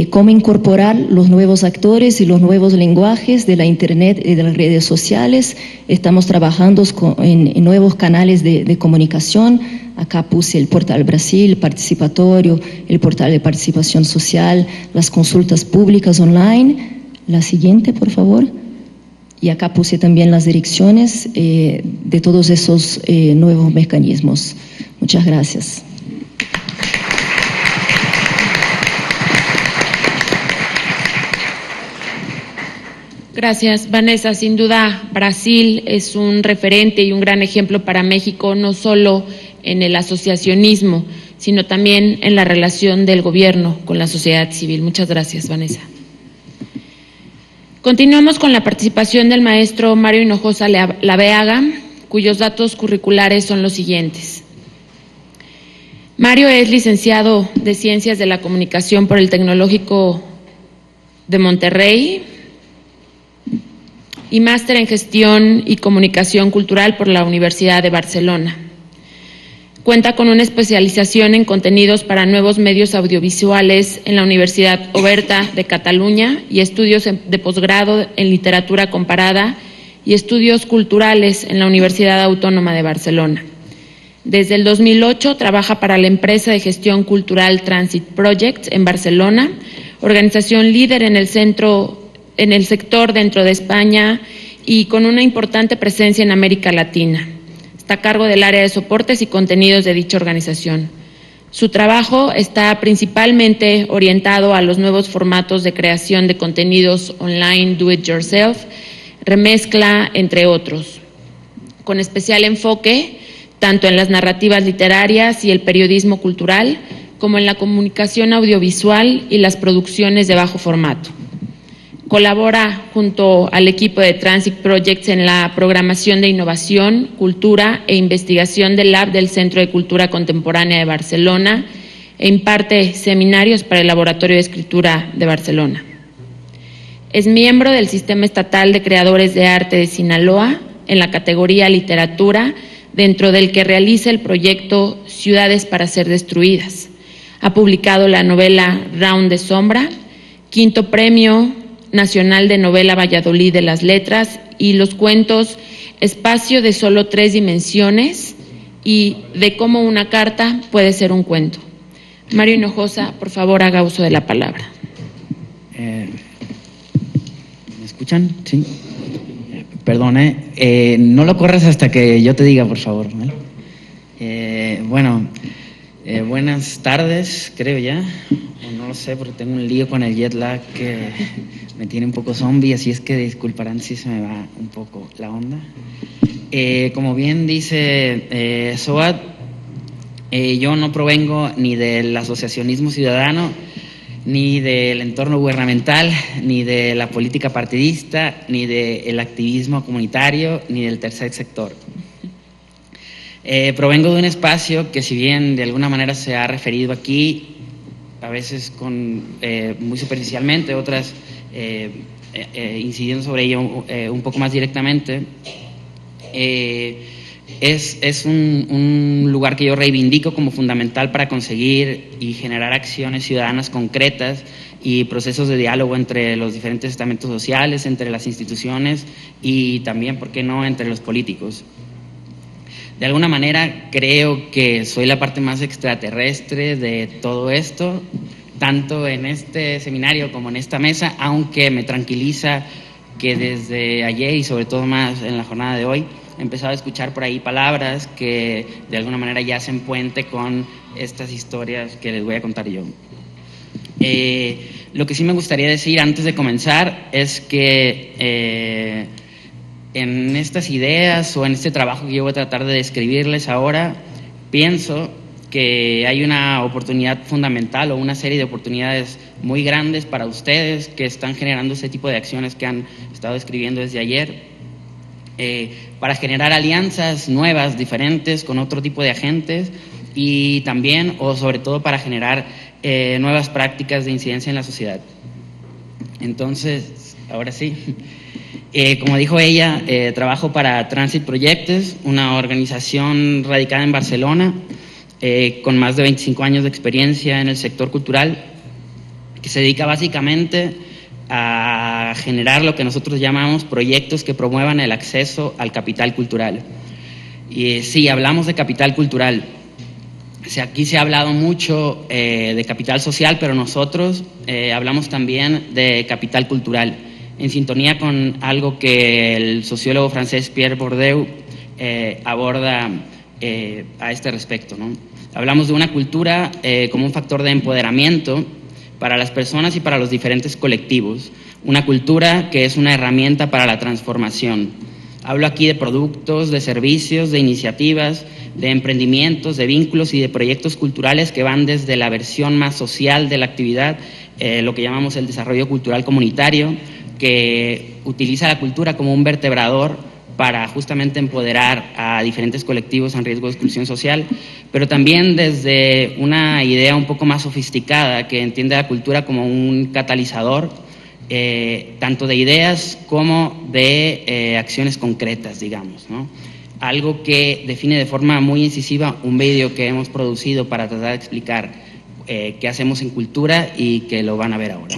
Cómo incorporar los nuevos actores y los nuevos lenguajes de la Internet y de las redes sociales. Estamos trabajando en nuevos canales de comunicación. Acá puse el portal Brasil, participatorio, el portal de participación social, las consultas públicas online. La siguiente, por favor. Y acá puse también las direcciones de todos esos nuevos mecanismos. Muchas gracias. Gracias, Vanessa. Sin duda, Brasil es un referente y un gran ejemplo para México, no solo en el asociacionismo, sino también en la relación del gobierno con la sociedad civil. Muchas gracias, Vanessa. Continuamos con la participación del maestro Mario Hinojosa Laveaga, cuyos datos curriculares son los siguientes. Mario es licenciado de Ciencias de la Comunicación por el Tecnológico de Monterrey y máster en Gestión y Comunicación Cultural por la Universidad de Barcelona. Cuenta con una especialización en contenidos para nuevos medios audiovisuales en la Universidad Oberta de Cataluña y estudios de posgrado en Literatura Comparada y estudios culturales en la Universidad Autónoma de Barcelona. Desde el 2008 trabaja para la empresa de gestión cultural Transit Projects en Barcelona, organización líder en el sector dentro de España y con una importante presencia en América Latina. Está a cargo del área de soportes y contenidos de dicha organización. Su trabajo está principalmente orientado a los nuevos formatos de creación de contenidos online, do it yourself, remezcla, entre otros, con especial enfoque tanto en las narrativas literarias y el periodismo cultural, como en la comunicación audiovisual y las producciones de bajo formato. Colabora junto al equipo de Transit Projects en la programación de innovación, cultura e investigación del Lab del Centro de Cultura Contemporánea de Barcelona e imparte seminarios para el Laboratorio de Escritura de Barcelona. Es miembro del Sistema Estatal de Creadores de Arte de Sinaloa en la categoría Literatura, dentro del que realiza el proyecto Ciudades para ser destruidas. Ha publicado la novela Round de Sombra, quinto premio Nacional de Novela Valladolid de las Letras, y los cuentos Espacio de solo 3 dimensiones y De cómo una carta puede ser un cuento. Mario Hinojosa, por favor, haga uso de la palabra. ¿Me escuchan? Sí. Perdón, no lo corras hasta que yo te diga, por favor, ¿vale? Buenas tardes, creo ya. No lo sé, porque tengo un lío con el jet lag que me tiene un poco zombie, así es que disculparán si se me va un poco la onda. Como bien dice Soad, yo no provengo ni del asociacionismo ciudadano, ni del entorno gubernamental, ni de la política partidista, ni del activismo comunitario, ni del tercer sector. Provengo de un espacio que, si bien de alguna manera se ha referido aquí, a veces muy superficialmente, otras incidiendo sobre ello un poco más directamente, es un lugar que yo reivindico como fundamental para conseguir y generar acciones ciudadanas concretas y procesos de diálogo entre los diferentes estamentos sociales, entre las instituciones y también, ¿por qué no?, entre los políticos. De alguna manera creo que soy la parte más extraterrestre de todo esto, tanto en este seminario como en esta mesa, aunque me tranquiliza que desde ayer y sobre todo más en la jornada de hoy he empezado a escuchar por ahí palabras que de alguna manera ya hacen puente con estas historias que les voy a contar yo. Lo que sí me gustaría decir antes de comenzar es que en estas ideas o en este trabajo que yo voy a tratar de describirles ahora, pienso que hay una oportunidad fundamental o una serie de oportunidades muy grandes para ustedes que están generando ese tipo de acciones que han estado describiendo desde ayer, para generar alianzas nuevas, diferentes, con otro tipo de agentes y también, o sobre todo, para generar nuevas prácticas de incidencia en la sociedad. Entonces, ahora sí. Como dijo ella, trabajo para Transit Projectes, una organización radicada en Barcelona, con más de 25 años de experiencia en el sector cultural, que se dedica básicamente a generar lo que nosotros llamamos proyectos que promuevan el acceso al capital cultural. Y sí, hablamos de capital cultural. Aquí se ha hablado mucho de capital social, pero nosotros hablamos también de capital cultural, en sintonía con algo que el sociólogo francés Pierre Bourdieu aborda a este respecto, ¿no? Hablamos de una cultura como un factor de empoderamiento para las personas y para los diferentes colectivos, una cultura que es una herramienta para la transformación. Hablo aquí de productos, de servicios, de iniciativas, de emprendimientos, de vínculos y de proyectos culturales que van desde la versión más social de la actividad, lo que llamamos el desarrollo cultural comunitario, que utiliza la cultura como un vertebrador para justamente empoderar a diferentes colectivos en riesgo de exclusión social, pero también desde una idea un poco más sofisticada que entiende la cultura como un catalizador, tanto de ideas como de acciones concretas, digamos, ¿no? Algo que define de forma muy incisiva un vídeo que hemos producido para tratar de explicar qué hacemos en cultura y que lo van a ver ahora.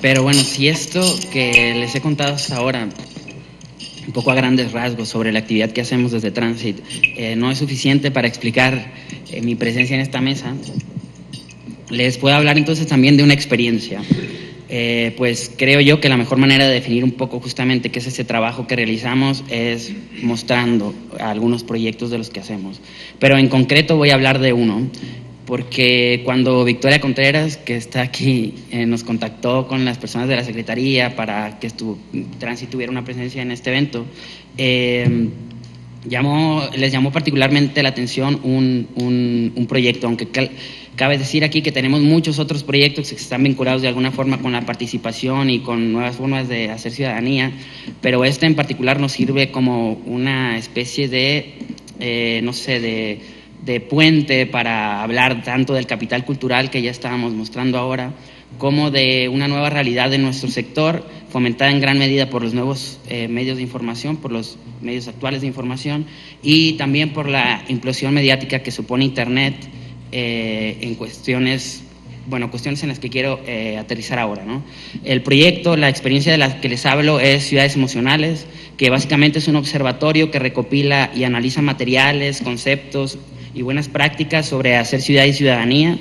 Pero bueno, si esto que les he contado hasta ahora, un poco a grandes rasgos sobre la actividad que hacemos desde Transit, no es suficiente para explicar mi presencia en esta mesa, les puedo hablar entonces también de una experiencia. Pues creo yo que la mejor manera de definir un poco justamente qué es ese trabajo que realizamos es mostrando algunos proyectos de los que hacemos. Pero en concreto voy a hablar de uno, porque cuando Victoria Contreras, que está aquí, nos contactó con las personas de la Secretaría para que Transit tuviera una presencia en este evento, les llamó particularmente la atención un proyecto, aunque cabe decir aquí que tenemos muchos otros proyectos que están vinculados de alguna forma con la participación y con nuevas formas de hacer ciudadanía, pero este en particular nos sirve como una especie de, no sé, de puente para hablar tanto del capital cultural que ya estábamos mostrando ahora, como de una nueva realidad de nuestro sector, fomentada en gran medida por los nuevos medios de información, por los medios actuales de información, y también por la implosión mediática que supone Internet en cuestiones en las que quiero aterrizar ahora, ¿no? El proyecto, la experiencia de la que les hablo es Ciudades Emocionales, que básicamente es un observatorio que recopila y analiza materiales, conceptos y buenas prácticas sobre hacer ciudad y ciudadanía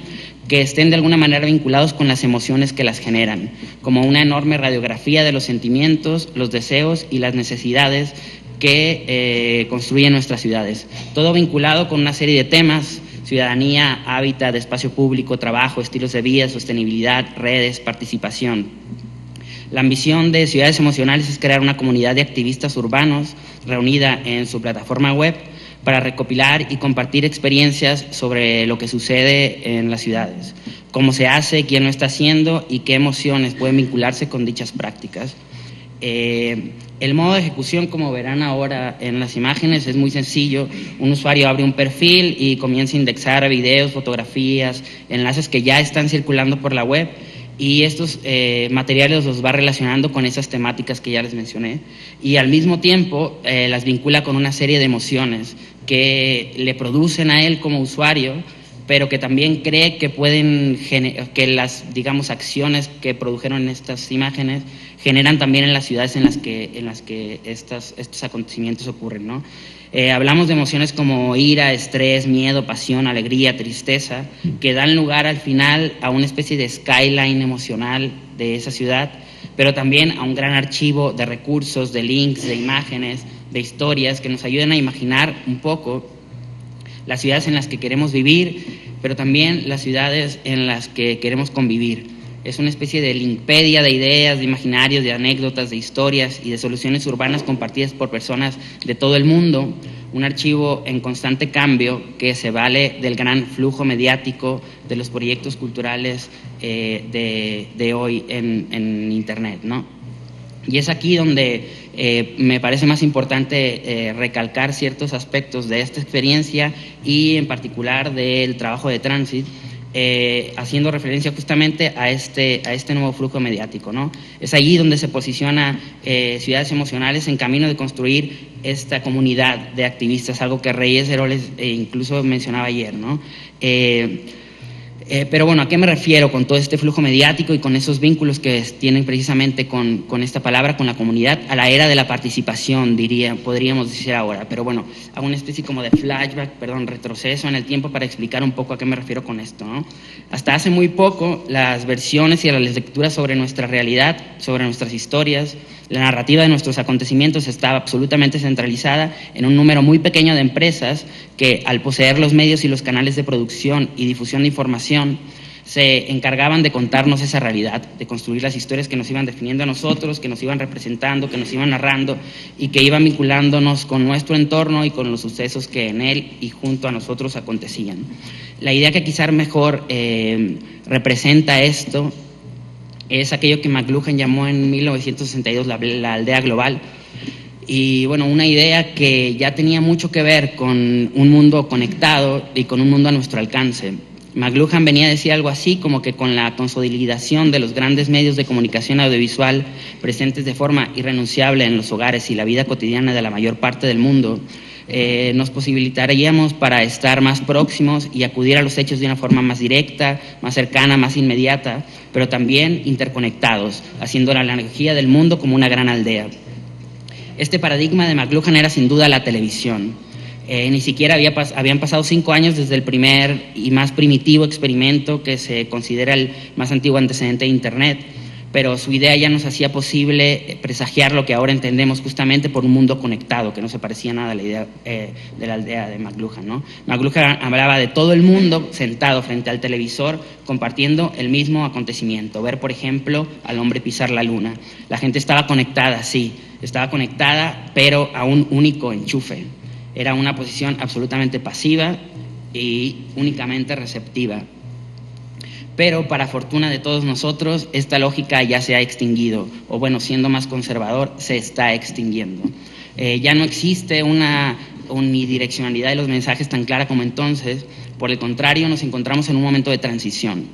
que estén de alguna manera vinculados con las emociones que las generan, como una enorme radiografía de los sentimientos, los deseos y las necesidades que construyen nuestras ciudades. Todo vinculado con una serie de temas: ciudadanía, hábitat, espacio público, trabajo, estilos de vida, sostenibilidad, redes, participación. La ambición de Ciudades Emocionales es crear una comunidad de activistas urbanos reunida en su plataforma web para recopilar y compartir experiencias sobre lo que sucede en las ciudades, cómo se hace, quién lo está haciendo y qué emociones pueden vincularse con dichas prácticas. El modo de ejecución, como verán ahora en las imágenes, es muy sencillo. Un usuario abre un perfil y comienza a indexar videos, fotografías, enlaces que ya están circulando por la web, y estos materiales los va relacionando con esas temáticas que ya les mencioné, y al mismo tiempo las vincula con una serie de emociones que le producen a él como usuario, pero que también cree que que las, digamos, acciones que produjeron estas imágenes generan también en las ciudades en las que estos acontecimientos ocurren, ¿no? Hablamos de emociones como ira, estrés, miedo, pasión, alegría, tristeza, que dan lugar al final a una especie de skyline emocional de esa ciudad, pero también a un gran archivo de recursos, de links, de imágenes, de historias que nos ayudan a imaginar un poco las ciudades en las que queremos vivir, pero también las ciudades en las que queremos convivir. Es una especie de linkpedia de ideas, de imaginarios, de anécdotas, de historias y de soluciones urbanas compartidas por personas de todo el mundo, un archivo en constante cambio que se vale del gran flujo mediático de los proyectos culturales de hoy en Internet, ¿no? Y es aquí donde me parece más importante recalcar ciertos aspectos de esta experiencia y en particular del trabajo de Transit, haciendo referencia justamente a este nuevo flujo mediático, ¿no? Es allí donde se posiciona Ciudades Emocionales en camino de construir esta comunidad de activistas, algo que Reyes Heroles incluso mencionaba ayer, ¿no? Pero bueno, ¿a qué me refiero con todo este flujo mediático y con esos vínculos que tienen precisamente con esta palabra, con la comunidad? A la era de la participación, podríamos decir ahora, pero bueno, hago una especie como de retroceso en el tiempo para explicar un poco a qué me refiero con esto, ¿no? Hasta hace muy poco, las versiones y las lecturas sobre nuestra realidad, sobre nuestras historias, la narrativa de nuestros acontecimientos estaba absolutamente centralizada en un número muy pequeño de empresas que, al poseer los medios y los canales de producción y difusión de información, se encargaban de contarnos esa realidad, de construir las historias que nos iban definiendo a nosotros, que nos iban representando, que nos iban narrando y que iban vinculándonos con nuestro entorno y con los sucesos que en él y junto a nosotros acontecían. La idea que quizás mejor representa esto es aquello que McLuhan llamó en 1962 la aldea global. Y bueno, una idea que ya tenía mucho que ver con un mundo conectado y con un mundo a nuestro alcance. McLuhan venía a decir algo así como que con la consolidación de los grandes medios de comunicación audiovisual presentes de forma irrenunciable en los hogares y la vida cotidiana de la mayor parte del mundo, nos posibilitaríamos para estar más próximos y acudir a los hechos de una forma más directa, más cercana, más inmediata, pero también interconectados, haciendo la analogía del mundo como una gran aldea. Este paradigma de McLuhan era sin duda la televisión. Ni siquiera habían pasado 5 años desde el primer y más primitivo experimento que se considera el más antiguo antecedente de Internet, pero su idea ya nos hacía posible presagiar lo que ahora entendemos justamente por un mundo conectado, que no se parecía nada a la idea de la aldea de McLuhan, ¿no? McLuhan hablaba de todo el mundo sentado frente al televisor compartiendo el mismo acontecimiento. Ver, por ejemplo, al hombre pisar la luna. La gente estaba conectada, sí, estaba conectada, pero a un único enchufe. Era una posición absolutamente pasiva y únicamente receptiva. Pero para fortuna de todos nosotros, esta lógica ya se ha extinguido, o bueno, siendo más conservador, se está extinguiendo. Ya no existe una unidireccionalidad de los mensajes tan clara como entonces. Por el contrario, nos encontramos en un momento de transición,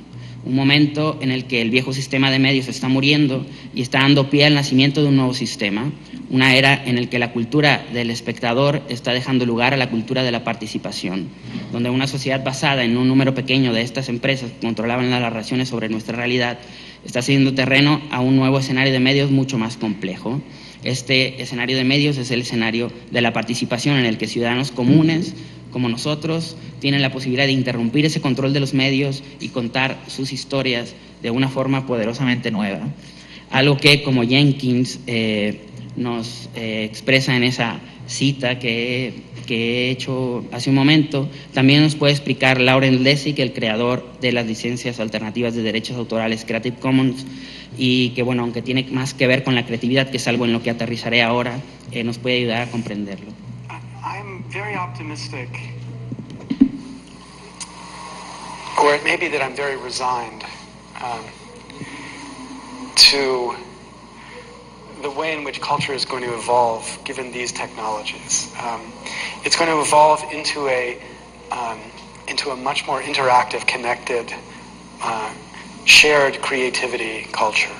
un momento en el que el viejo sistema de medios está muriendo y está dando pie al nacimiento de un nuevo sistema, una era en el que la cultura del espectador está dejando lugar a la cultura de la participación, donde una sociedad basada en un número pequeño de estas empresas que controlaban las narraciones sobre nuestra realidad está cediendo terreno a un nuevo escenario de medios mucho más complejo. Este escenario de medios es el escenario de la participación, en el que ciudadanos comunes como nosotros tienen la posibilidad de interrumpir ese control de los medios y contar sus historias de una forma poderosamente nueva. Algo que, como Jenkins nos expresa en esa cita que he hecho hace un momento, también nos puede explicar Laurent Lessig, el creador de las licencias alternativas de derechos autorales Creative Commons, y que, bueno, aunque tiene más que ver con la creatividad, que es algo en lo que aterrizaré ahora, nos puede ayudar a comprenderlo. I'm very optimistic, or it may be that I'm very resigned to the way in which culture is going to evolve given these technologies. It's going to evolve into a much more interactive, connected, shared creativity culture,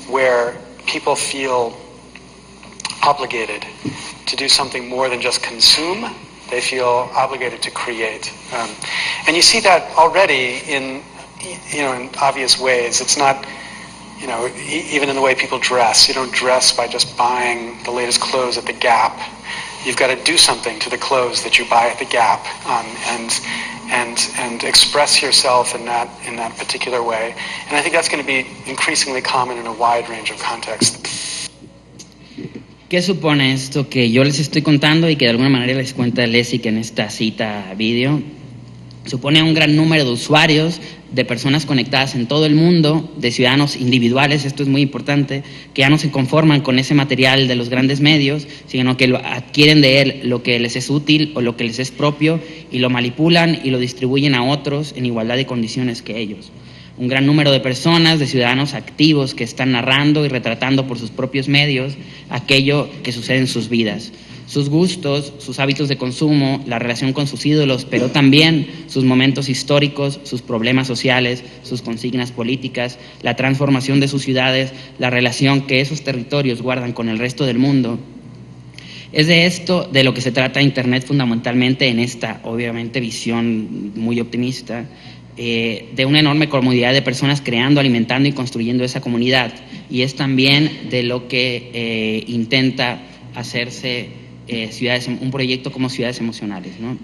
where people feel obligated to do something more than just consume. They feel obligated to create, and you see that already in obvious ways. It's not, even in the way people dress. You don't dress by just buying the latest clothes at the Gap. You've got to do something to the clothes that you buy at the Gap, and express yourself in that particular way. And I think that's going to be increasingly common in a wide range of contexts. ¿Qué supone esto que yo les estoy contando y que de alguna manera les cuenta Lessig en esta cita vídeo? Supone un gran número de usuarios, de personas conectadas en todo el mundo, de ciudadanos individuales, esto es muy importante, que ya no se conforman con ese material de los grandes medios, sino que adquieren de él lo que les es útil o lo que les es propio y lo manipulan y lo distribuyen a otros en igualdad de condiciones que ellos. Un gran número de personas, de ciudadanos activos que están narrando y retratando por sus propios medios aquello que sucede en sus vidas. Sus gustos, sus hábitos de consumo, la relación con sus ídolos, pero también sus momentos históricos, sus problemas sociales, sus consignas políticas, la transformación de sus ciudades, la relación que esos territorios guardan con el resto del mundo. Es de esto de lo que se trata Internet fundamentalmente en esta, obviamente, visión muy optimista, de una enorme comunidad de personas creando, alimentando y construyendo esa comunidad. Y es también de lo que intenta hacerse un proyecto como Ciudades Emocionales, ¿no?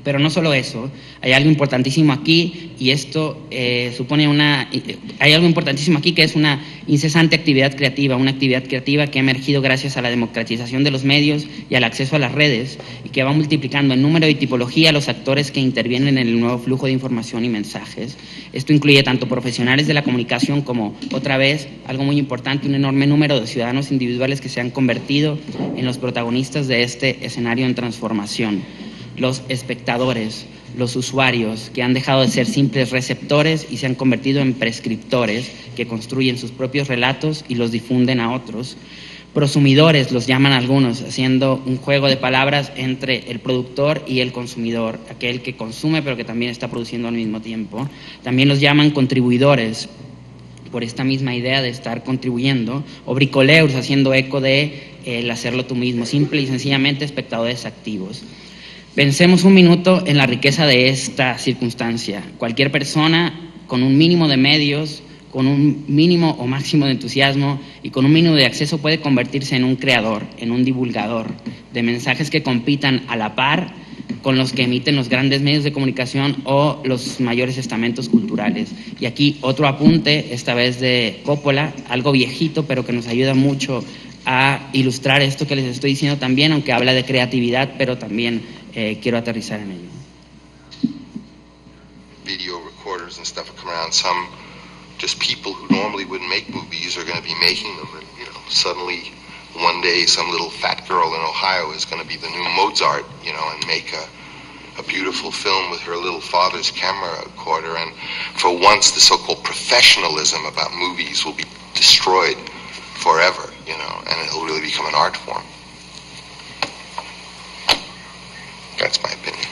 Pero no solo eso, hay algo importantísimo aquí, y esto hay algo importantísimo aquí que es una incesante actividad creativa, una actividad creativa que ha emergido gracias a la democratización de los medios y al acceso a las redes, y que va multiplicando en número y tipología los actores que intervienen en el nuevo flujo de información y mensajes. Esto incluye tanto profesionales de la comunicación como, otra vez, algo muy importante, un enorme número de ciudadanos individuales que se han convertido en los protagonistas de este escenario en transformación. Los espectadores, los usuarios, que han dejado de ser simples receptores y se han convertido en prescriptores, que construyen sus propios relatos y los difunden a otros. Prosumidores los llaman algunos, haciendo un juego de palabras entre el productor y el consumidor, aquel que consume pero que también está produciendo al mismo tiempo. También los llaman contribuidores, por esta misma idea de estar contribuyendo, o bricoleurs, haciendo eco de el hacerlo tú mismo, simple y sencillamente espectadores activos. Pensemos un minuto en la riqueza de esta circunstancia. Cualquier persona con un mínimo de medios, con un mínimo o máximo de entusiasmo y con un mínimo de acceso puede convertirse en un creador, en un divulgador de mensajes que compitan a la par con los que emiten los grandes medios de comunicación o los mayores estamentos culturales. Y aquí otro apunte, esta vez de Coppola, algo viejito, pero que nos ayuda mucho a ilustrar esto que les estoy diciendo también, aunque habla de creatividad, pero también quiero aterrizar en ello. Video recorders and stuff come around. Some just people who normally wouldn't make movies are going to be making them, and suddenly one day some little fat girl in Ohio is going to be the new Mozart, and make a beautiful film with her little father's camera recorder. And for once, the so-called professionalism about movies will be destroyed forever, and it'll really become an art form. That's my opinion.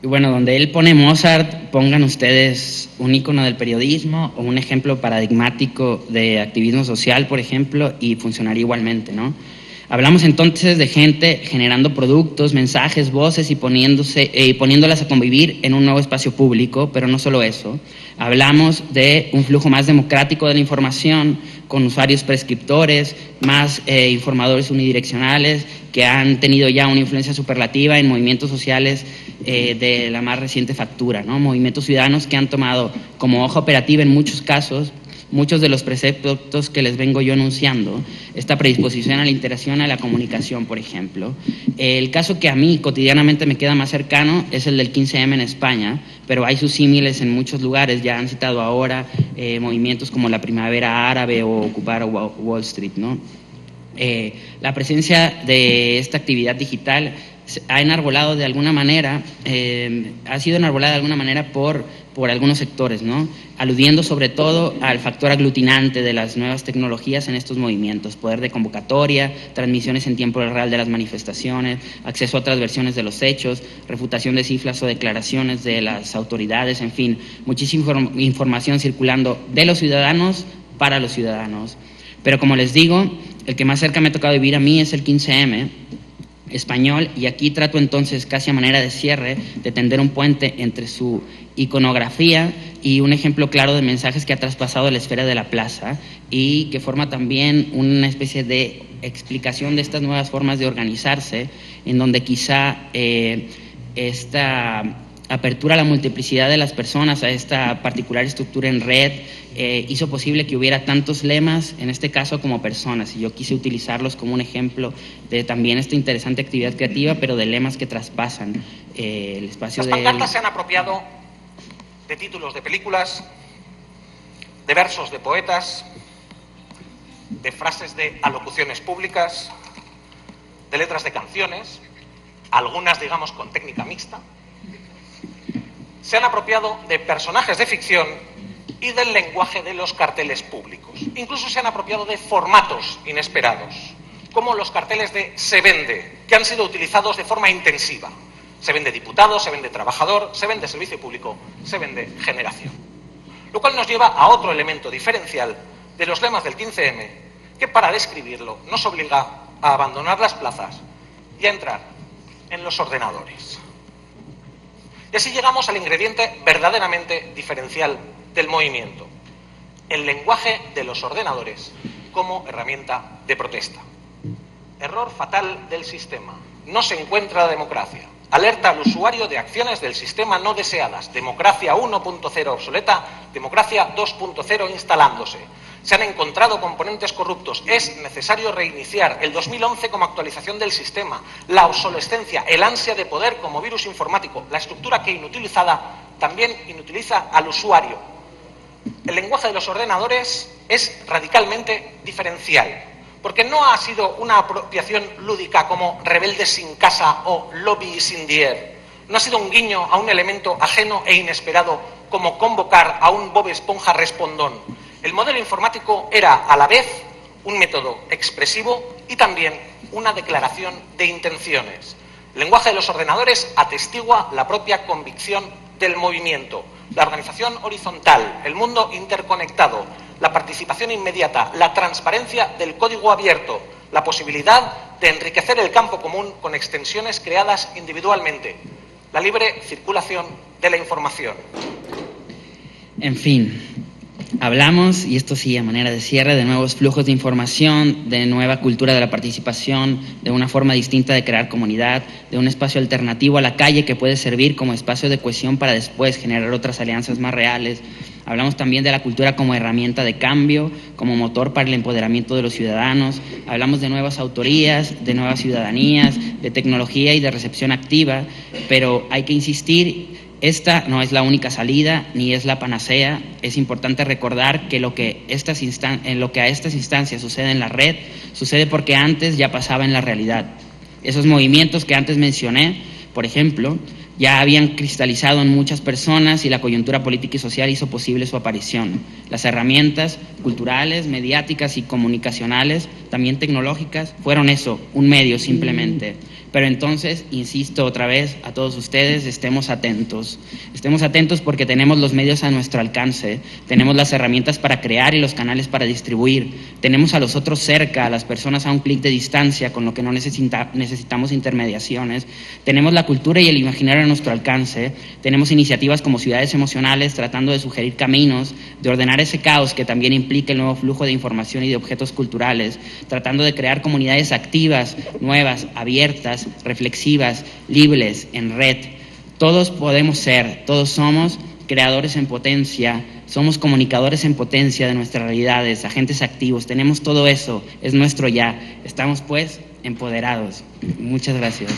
Y bueno, donde él pone Mozart, pongan ustedes un ícono del periodismo o un ejemplo paradigmático de activismo social, por ejemplo, y funcionaría igualmente, ¿no? Hablamos entonces de gente generando productos, mensajes, voces y poniéndolas a convivir en un nuevo espacio público, pero no solo eso. Hablamos de un flujo más democrático de la información, con usuarios prescriptores, más informadores unidireccionales, que han tenido ya una influencia superlativa en movimientos sociales de la más reciente factura, ¿no? Movimientos ciudadanos que han tomado como hoja operativa en muchos casos muchos de los preceptos que les vengo yo enunciando, esta predisposición a la interacción, a la comunicación, por ejemplo. El caso que a mí cotidianamente me queda más cercano es el del 15M en España, pero hay sus símiles en muchos lugares, ya han citado ahora movimientos como la Primavera Árabe o Ocupar Wall Street, ¿no? La presencia de esta actividad digital ha enarbolado de alguna manera, ha sido enarbolada de alguna manera por algunos sectores, ¿no? Aludiendo sobre todo al factor aglutinante de las nuevas tecnologías en estos movimientos, poder de convocatoria, transmisiones en tiempo real de las manifestaciones, acceso a otras versiones de los hechos, refutación de cifras o declaraciones de las autoridades, en fin, muchísima información circulando de los ciudadanos para los ciudadanos. Pero como les digo, el que más cerca me ha tocado vivir a mí es el 15M español, y aquí trato entonces, casi a manera de cierre, de tender un puente entre su iconografía y un ejemplo claro de mensajes que ha traspasado la esfera de la plaza y que forma también una especie de explicación de estas nuevas formas de organizarse, en donde quizá esta apertura a la multiplicidad de las personas, a esta particular estructura en red, hizo posible que hubiera tantos lemas, en este caso como personas, y yo quise utilizarlos como un ejemplo de también esta interesante actividad creativa, pero de lemas que traspasan el espacio de... Las pancartas se han apropiado de títulos de películas, de versos de poetas, de frases de alocuciones públicas, de letras de canciones, algunas, digamos, con técnica mixta. Se han apropiado de personajes de ficción y del lenguaje de los carteles públicos. Incluso se han apropiado de formatos inesperados, como los carteles de Se Vende, que han sido utilizados de forma intensiva. Se vende diputado, se vende trabajador, se vende servicio público, se vende generación. Lo cual nos lleva a otro elemento diferencial de los lemas del 15M, que para describirlo nos obliga a abandonar las plazas y a entrar en los ordenadores. Y así llegamos al ingrediente verdaderamente diferencial del movimiento: el lenguaje de los ordenadores como herramienta de protesta. Error fatal del sistema. No se encuentra democracia. Alerta al usuario de acciones del sistema no deseadas. Democracia 1.0 obsoleta, democracia 2.0 instalándose. Se han encontrado componentes corruptos. Es necesario reiniciar el 2011 como actualización del sistema. La obsolescencia, el ansia de poder como virus informático, la estructura que inutilizada también inutiliza al usuario. El lenguaje de los ordenadores es radicalmente diferencial, porque no ha sido una apropiación lúdica como Rebeldes sin casa o Lobby sin Dier. No ha sido un guiño a un elemento ajeno e inesperado como convocar a un Bob Esponja respondón. El modelo informático era a la vez un método expresivo y también una declaración de intenciones. El lenguaje de los ordenadores atestigua la propia convicción del movimiento, la organización horizontal, el mundo interconectado, la participación inmediata, la transparencia del código abierto, la posibilidad de enriquecer el campo común con extensiones creadas individualmente, la libre circulación de la información. En fin, hablamos, y esto sí a manera de cierre, de nuevos flujos de información, de nueva cultura de la participación, de una forma distinta de crear comunidad, de un espacio alternativo a la calle que puede servir como espacio de cohesión para después generar otras alianzas más reales. Hablamos también de la cultura como herramienta de cambio, como motor para el empoderamiento de los ciudadanos. Hablamos de nuevas autorías, de nuevas ciudadanías, de tecnología y de recepción activa, pero hay que insistir, esta no es la única salida ni es la panacea. Es importante recordar que lo que a estas instancias sucede en la red, sucede porque antes ya pasaba en la realidad. Esos movimientos que antes mencioné, por ejemplo, ya habían cristalizado en muchas personas y la coyuntura política y social hizo posible su aparición. Las herramientas culturales, mediáticas y comunicacionales, también tecnológicas, fueron eso, un medio simplemente. Pero entonces, insisto otra vez a todos ustedes, estemos atentos porque tenemos los medios a nuestro alcance, tenemos las herramientas para crear y los canales para distribuir, tenemos a los otros cerca, a las personas a un clic de distancia, con lo que no necesitamos intermediaciones, tenemos la cultura y el imaginario a nuestro alcance, tenemos iniciativas como ciudades emocionales tratando de sugerir caminos, de ordenar ese caos que también implica el nuevo flujo de información y de objetos culturales, tratando de crear comunidades activas, nuevas, abiertas, reflexivas, libres, en red. Todos podemos ser, todos somos creadores en potencia, somos comunicadores en potencia de nuestras realidades, agentes activos, tenemos todo eso, es nuestro ya. Estamos pues empoderados. Muchas gracias.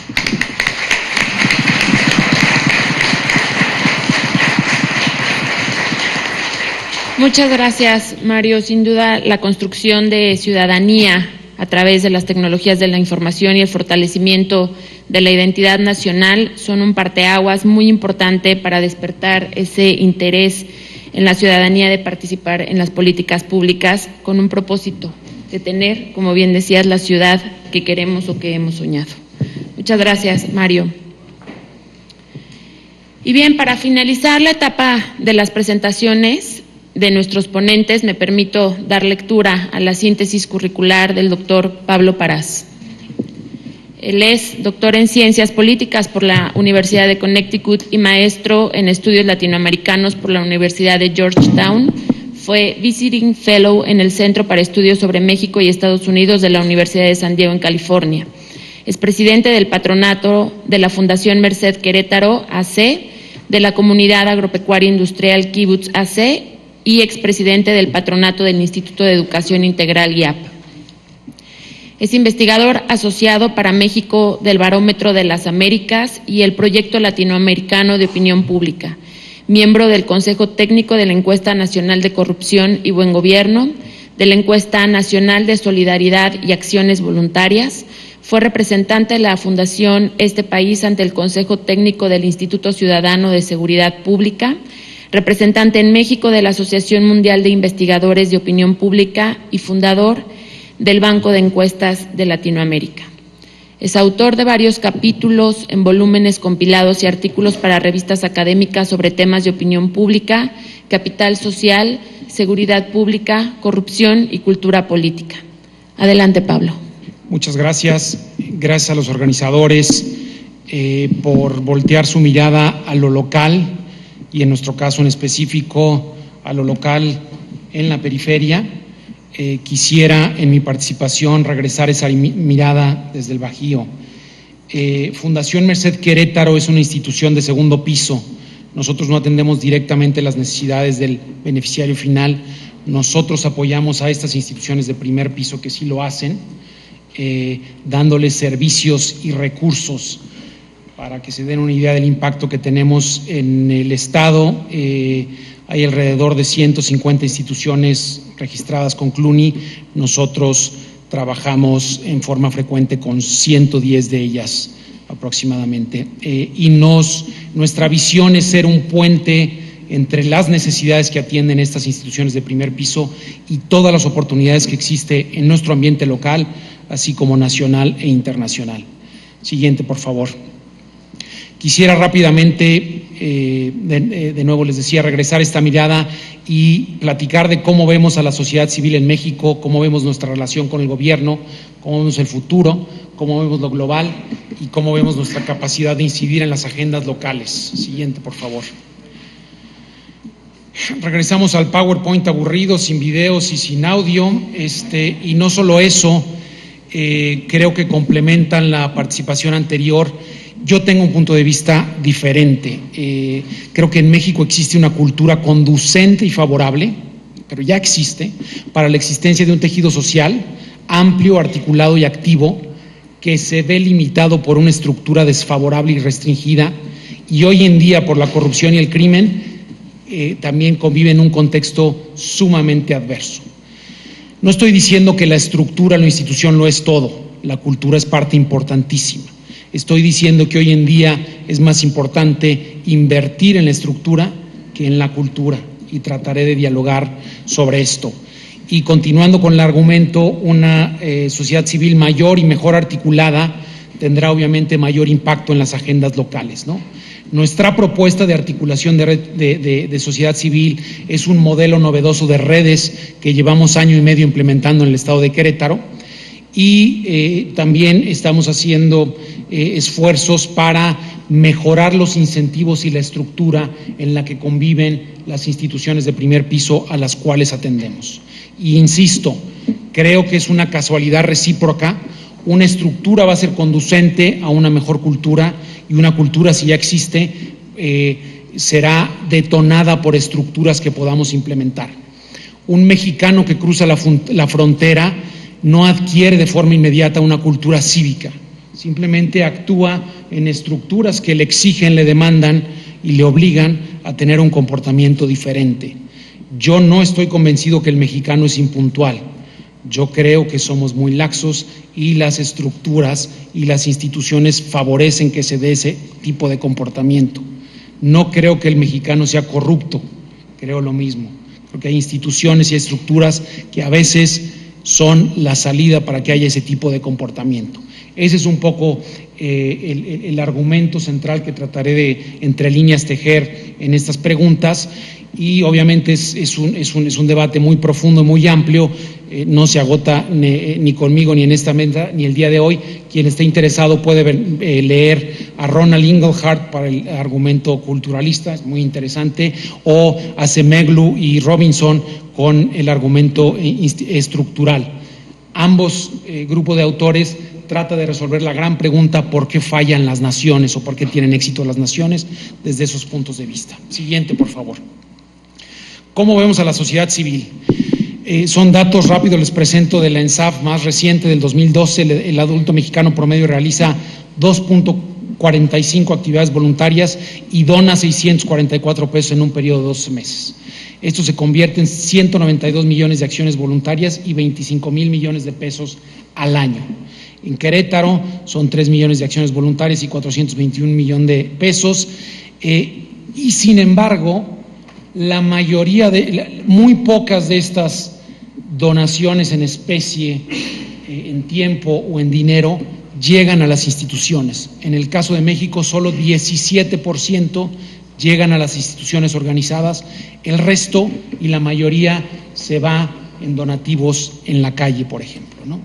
Muchas gracias, Mario. Sin duda, la construcción de ciudadanía a través de las tecnologías de la información y el fortalecimiento de la identidad nacional son un parteaguas muy importante para despertar ese interés en la ciudadanía de participar en las políticas públicas con un propósito de tener, como bien decías, la ciudad que queremos o que hemos soñado. Muchas gracias, Mario. Y bien, para finalizar la etapa de las presentaciones de nuestros ponentes, me permito dar lectura a la síntesis curricular del doctor Pablo Parás. Él es doctor en Ciencias Políticas por la Universidad de Connecticut y maestro en Estudios Latinoamericanos por la Universidad de Georgetown. Fue Visiting Fellow en el Centro para Estudios sobre México y Estados Unidos de la Universidad de San Diego en California. Es presidente del patronato de la Fundación Merced Querétaro, AC, de la Comunidad Agropecuaria Industrial Kibbutz AC, y expresidente del patronato del Instituto de Educación Integral IAP. Es investigador asociado para México del Barómetro de las Américas y el Proyecto Latinoamericano de Opinión Pública, miembro del Consejo Técnico de la Encuesta Nacional de Corrupción y Buen Gobierno, de la Encuesta Nacional de Solidaridad y Acciones Voluntarias, fue representante de la Fundación Este País ante el Consejo Técnico del Instituto Ciudadano de Seguridad Pública, representante en México de la Asociación Mundial de Investigadores de Opinión Pública y fundador del Banco de Encuestas de Latinoamérica. Es autor de varios capítulos en volúmenes compilados y artículos para revistas académicas sobre temas de opinión pública, capital social, seguridad pública, corrupción y cultura política. Adelante, Pablo. Muchas gracias. Gracias a los organizadores por voltear su mirada a lo local, y en nuestro caso en específico a lo local en la periferia. Quisiera en mi participación regresar esa mirada desde el Bajío. Fundación Merced Querétaro es una institución de segundo piso. Nosotros no atendemos directamente las necesidades del beneficiario final. Nosotros apoyamos a estas instituciones de primer piso que sí lo hacen, dándoles servicios y recursos. Para que se den una idea del impacto que tenemos en el Estado, hay alrededor de 150 instituciones registradas con CLUNY. Nosotros trabajamos en forma frecuente con 110 de ellas aproximadamente. Nuestra visión es ser un puente entre las necesidades que atienden estas instituciones de primer piso y todas las oportunidades que existe en nuestro ambiente local, así como nacional e internacional. Siguiente, por favor. Quisiera rápidamente de nuevo les decía, regresar esta mirada y platicar de cómo vemos a la sociedad civil en México, cómo vemos nuestra relación con el gobierno, cómo vemos el futuro, cómo vemos lo global y cómo vemos nuestra capacidad de incidir en las agendas locales. Siguiente, por favor. Regresamos al PowerPoint aburrido, sin videos y sin audio, y no solo eso, creo que complementan la participación anterior. Yo tengo un punto de vista diferente. Creo que en México existe una cultura conducente y favorable, pero ya existe, para la existencia de un tejido social amplio, articulado y activo, que se ve limitado por una estructura desfavorable y restringida, y hoy en día por la corrupción y el crimen, también convive en un contexto sumamente adverso. No estoy diciendo que la estructura, la institución lo es todo, la cultura es parte importantísima. Estoy diciendo que hoy en día es más importante invertir en la estructura que en la cultura, y trataré de dialogar sobre esto. Y continuando con el argumento, una sociedad civil mayor y mejor articulada tendrá obviamente mayor impacto en las agendas locales, ¿no? Nuestra propuesta de articulación de sociedad civil es un modelo novedoso de redes que llevamos año y medio implementando en el estado de Querétaro, y también estamos haciendo esfuerzos para mejorar los incentivos y la estructura en la que conviven las instituciones de primer piso a las cuales atendemos. Y insisto, creo que es una casualidad recíproca. Una estructura va a ser conducente a una mejor cultura, y una cultura, si ya existe, será detonada por estructuras que podamos implementar. Un mexicano que cruza la frontera no adquiere de forma inmediata una cultura cívica, simplemente actúa en estructuras que le exigen, le demandan y le obligan a tener un comportamiento diferente. Yo no estoy convencido que el mexicano es impuntual. Yo creo que somos muy laxos, y las estructuras y las instituciones favorecen que se dé ese tipo de comportamiento. No creo que el mexicano sea corrupto, creo lo mismo. Creo que hay instituciones y estructuras que a veces son la salida para que haya ese tipo de comportamiento. Ese es un poco el argumento central que trataré de, entre líneas, tejer en estas preguntas. Y obviamente es un debate muy profundo, muy amplio, no se agota ni conmigo ni en esta mesa ni el día de hoy. Quien esté interesado puede leer a Ronald Inglehart para el argumento culturalista, es muy interesante, o a Semeglu y Robinson con el argumento estructural. Ambos grupos de autores trata de resolver la gran pregunta: ¿por qué fallan las naciones o por qué tienen éxito las naciones? Desde esos puntos de vista. Siguiente, por favor. ¿Cómo vemos a la sociedad civil? Son datos rápidos, les presento de la ENSAF más reciente del 2012. El adulto mexicano promedio realiza 2.45 actividades voluntarias y dona 644 pesos en un periodo de 12 meses. Esto se convierte en 192 millones de acciones voluntarias y 25,000 millones de pesos al año. En Querétaro son 3 millones de acciones voluntarias y 421 millones de pesos. Y sin embargo, la mayoría muy pocas de estas donaciones en especie, en tiempo o en dinero, llegan a las instituciones. En el caso de México, solo 17% llegan a las instituciones organizadas, el resto y la mayoría se va en donativos en la calle, por ejemplo, ¿no?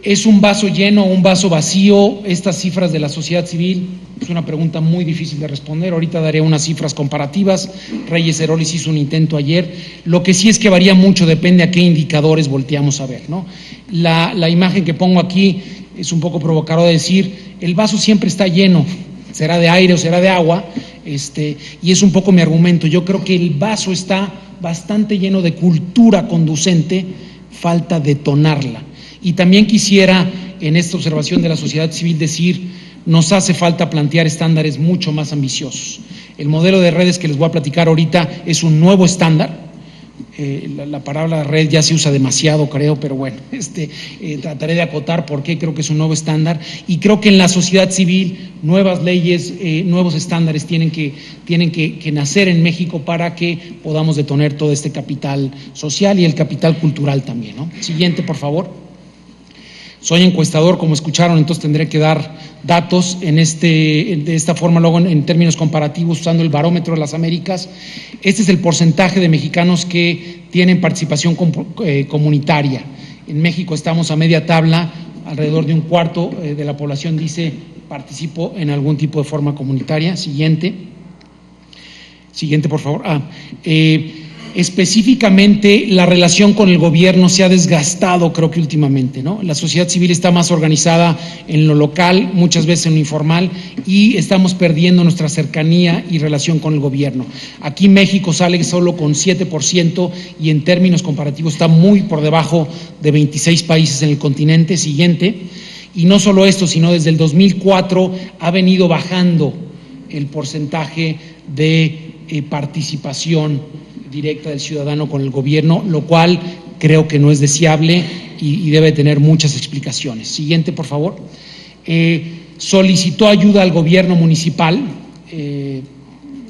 ¿Es un vaso lleno o un vaso vacío? Estas cifras de la sociedad civil es una pregunta muy difícil de responder. Ahorita daré unas cifras comparativas. Reyes Heroles hizo un intento ayer. Lo que sí es que varía mucho, depende a qué indicadores volteamos a ver, ¿no? La imagen que pongo aquí es un poco provocadora de decir, el vaso siempre está lleno, será de aire o será de agua, y es un poco mi argumento. Yo creo que el vaso está bastante lleno de cultura conducente, falta detonarla. Y también quisiera, en esta observación de la sociedad civil, decir, nos hace falta plantear estándares mucho más ambiciosos. El modelo de redes que les voy a platicar ahorita es un nuevo estándar. La palabra red ya se usa demasiado, creo, pero bueno, trataré de acotar por qué creo que es un nuevo estándar. Y creo que en la sociedad civil nuevas leyes, nuevos estándares tienen que nacer en México para que podamos detonar todo este capital social y el capital cultural también, ¿no? Siguiente, por favor. Soy encuestador, como escucharon, entonces tendré que dar datos de esta forma, luego en términos comparativos, usando el barómetro de las Américas. Este es el porcentaje de mexicanos que tienen participación comunitaria. En México estamos a media tabla, alrededor de un cuarto de la población dice participo en algún tipo de forma comunitaria. Siguiente, por favor. Específicamente, la relación con el gobierno se ha desgastado, creo que últimamente, ¿no? La sociedad civil está más organizada en lo local, muchas veces en lo informal, y estamos perdiendo nuestra cercanía y relación con el gobierno. Aquí México sale solo con 7% y en términos comparativos está muy por debajo de 26 países en el continente. Siguiente. Y no solo esto, sino desde el 2004 ha venido bajando el porcentaje de participación directa del ciudadano con el gobierno, lo cual creo que no es deseable y debe tener muchas explicaciones. Siguiente, por favor. Solicitó ayuda al gobierno municipal.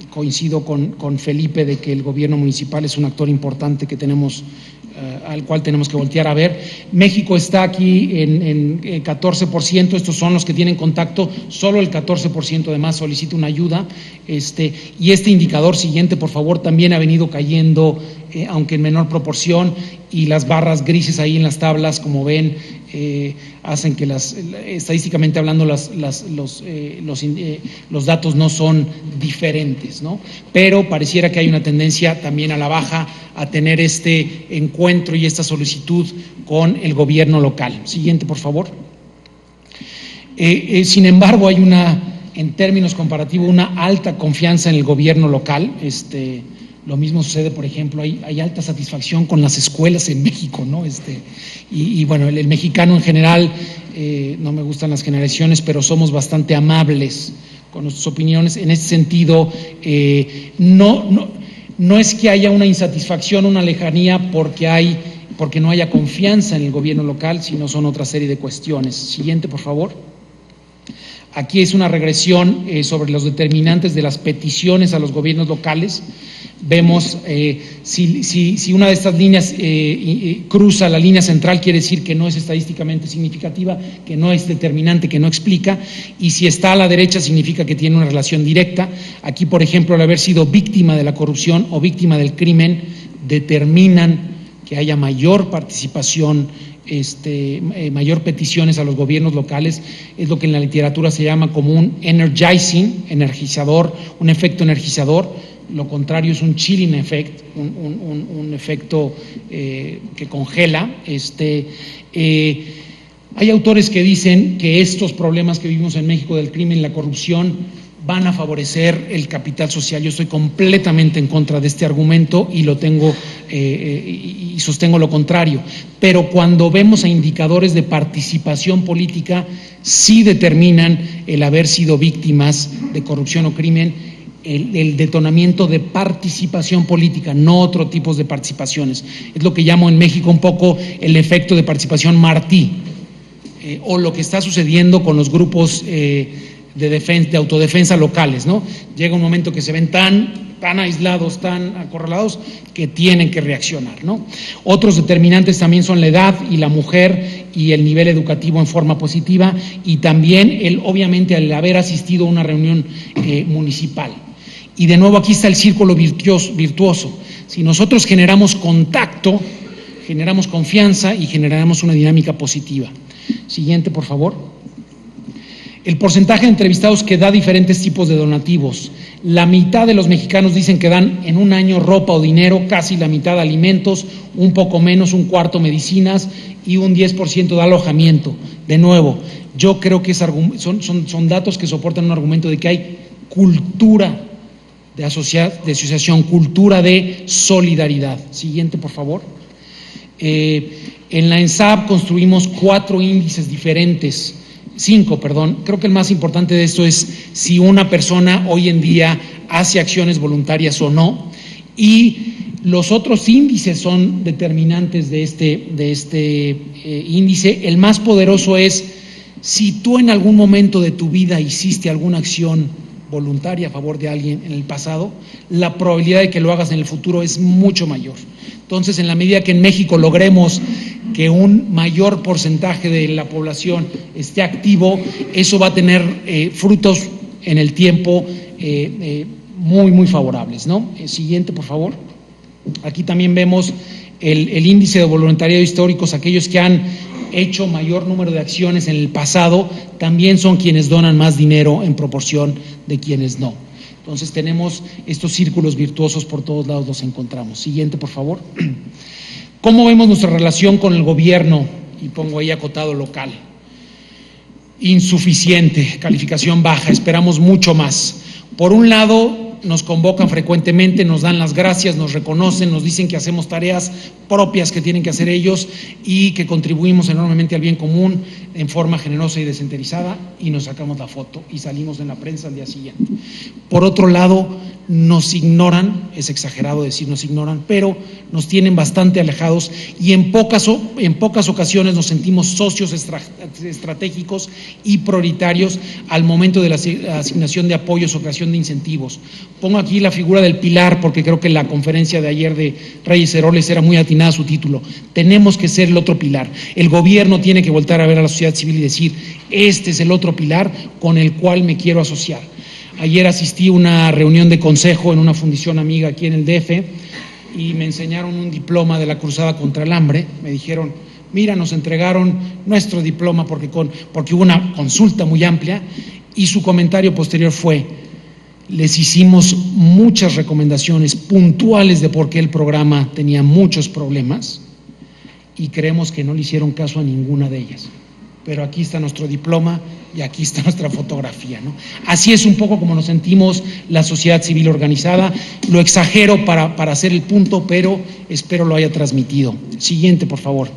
Coincido con Felipe de que el gobierno municipal es un actor importante que tenemos, al cual tenemos que voltear a ver. México está aquí en 14%, estos son los que tienen contacto, solo el 14% además solicita una ayuda, y este indicador siguiente, por favor, también ha venido cayendo, aunque en menor proporción, y las barras grises ahí en las tablas, como ven, hacen que estadísticamente hablando los datos no son diferentes, ¿no? Pero pareciera que hay una tendencia también a la baja a tener este encuentro y esta solicitud con el gobierno local. Siguiente, por favor. Sin embargo, hay en términos comparativos, una alta confianza en el gobierno local. Lo mismo sucede, por ejemplo, hay alta satisfacción con las escuelas en México, ¿no? Y bueno, el mexicano en general, no me gustan las generaciones, pero somos bastante amables con nuestras opiniones. En ese sentido, no es que haya una insatisfacción, una lejanía porque no haya confianza en el gobierno local, sino son otra serie de cuestiones. Siguiente, por favor. Aquí es una regresión sobre los determinantes de las peticiones a los gobiernos locales. Vemos si una de estas líneas cruza la línea central, quiere decir que no es estadísticamente significativa, que no es determinante, que no explica, y si está a la derecha significa que tiene una relación directa. Aquí, por ejemplo, al haber sido víctima de la corrupción o víctima del crimen, determinan que haya mayor participación, mayor peticiones a los gobiernos locales. Es lo que en la literatura se llama como un energizing, energizador, un efecto energizador. Lo contrario es un chilling effect, un efecto que congela. Hay autores que dicen que estos problemas que vivimos en México del crimen y la corrupción van a favorecer el capital social. Yo estoy completamente en contra de este argumento y lo tengo y sostengo lo contrario. Pero cuando vemos a indicadores de participación política, sí determinan el haber sido víctimas de corrupción o crimen, el detonamiento de participación política, no otro tipo de participaciones. Es lo que llamo en México un poco el efecto de participación Martí, o lo que está sucediendo con los grupos de autodefensa locales, ¿no? Llega un momento que se ven tan aislados, tan acorralados, que tienen que reaccionar, ¿no? Otros determinantes también son la edad y la mujer y el nivel educativo en forma positiva, y también obviamente el haber asistido a una reunión municipal. Y de nuevo aquí está el círculo virtuoso. Si nosotros generamos contacto, generamos confianza y generamos una dinámica positiva. Siguiente, por favor. El porcentaje de entrevistados que da diferentes tipos de donativos. La mitad de los mexicanos dicen que dan en un año ropa o dinero, casi la mitad alimentos, un poco menos, un cuarto medicinas y un 10% de alojamiento. De nuevo, yo creo que son datos que soportan un argumento de que hay cultura de asociación, cultura de solidaridad. Siguiente, por favor. En la ENSAP construimos 5 índices diferentes. Creo que el más importante de esto es si una persona hoy en día hace acciones voluntarias o no, y los otros índices son determinantes de este índice. El más poderoso es si tú en algún momento de tu vida hiciste alguna acción voluntaria a favor de alguien en el pasado, la probabilidad de que lo hagas en el futuro es mucho mayor. Entonces, en la medida que en México logremos que un mayor porcentaje de la población esté activo, eso va a tener frutos en el tiempo muy favorables, ¿no? Siguiente, por favor. Aquí también vemos el índice de voluntariado históricos. Aquellos que han hecho mayor número de acciones en el pasado también son quienes donan más dinero en proporción de quienes no. Entonces tenemos estos círculos virtuosos por todos lados, los encontramos. Siguiente, por favor. ¿Cómo vemos nuestra relación con el gobierno? Y pongo ahí acotado local. Insuficiente, calificación baja, esperamos mucho más. Por un lado, nos convocan frecuentemente, nos dan las gracias, nos reconocen, nos dicen que hacemos tareas propias que tienen que hacer ellos y que contribuimos enormemente al bien común en forma generosa y desinteresada, y nos sacamos la foto y salimos en la prensa al día siguiente. Por otro lado, nos ignoran, es exagerado decir nos ignoran, pero nos tienen bastante alejados y en pocas ocasiones nos sentimos socios estratégicos y prioritarios al momento de la asignación de apoyos o creación de incentivos. Pongo aquí la figura del pilar porque creo que la conferencia de ayer de Reyes Heroles era muy atinada su título. Tenemos que ser el otro pilar. El gobierno tiene que voltar a ver a la sociedad civil y decir, este es el otro pilar con el cual me quiero asociar. Ayer asistí a una reunión de consejo en una fundición amiga aquí en el DF y me enseñaron un diploma de la Cruzada contra el Hambre. Me dijeron, mira, nos entregaron nuestro diploma porque hubo una consulta muy amplia, y su comentario posterior fue, les hicimos muchas recomendaciones puntuales de por qué el programa tenía muchos problemas y creemos que no le hicieron caso a ninguna de ellas. Pero aquí está nuestro diploma y aquí está nuestra fotografía, ¿no? Así es un poco como nos sentimos la sociedad civil organizada. Lo exagero para hacer el punto, pero espero lo haya transmitido. Siguiente, por favor.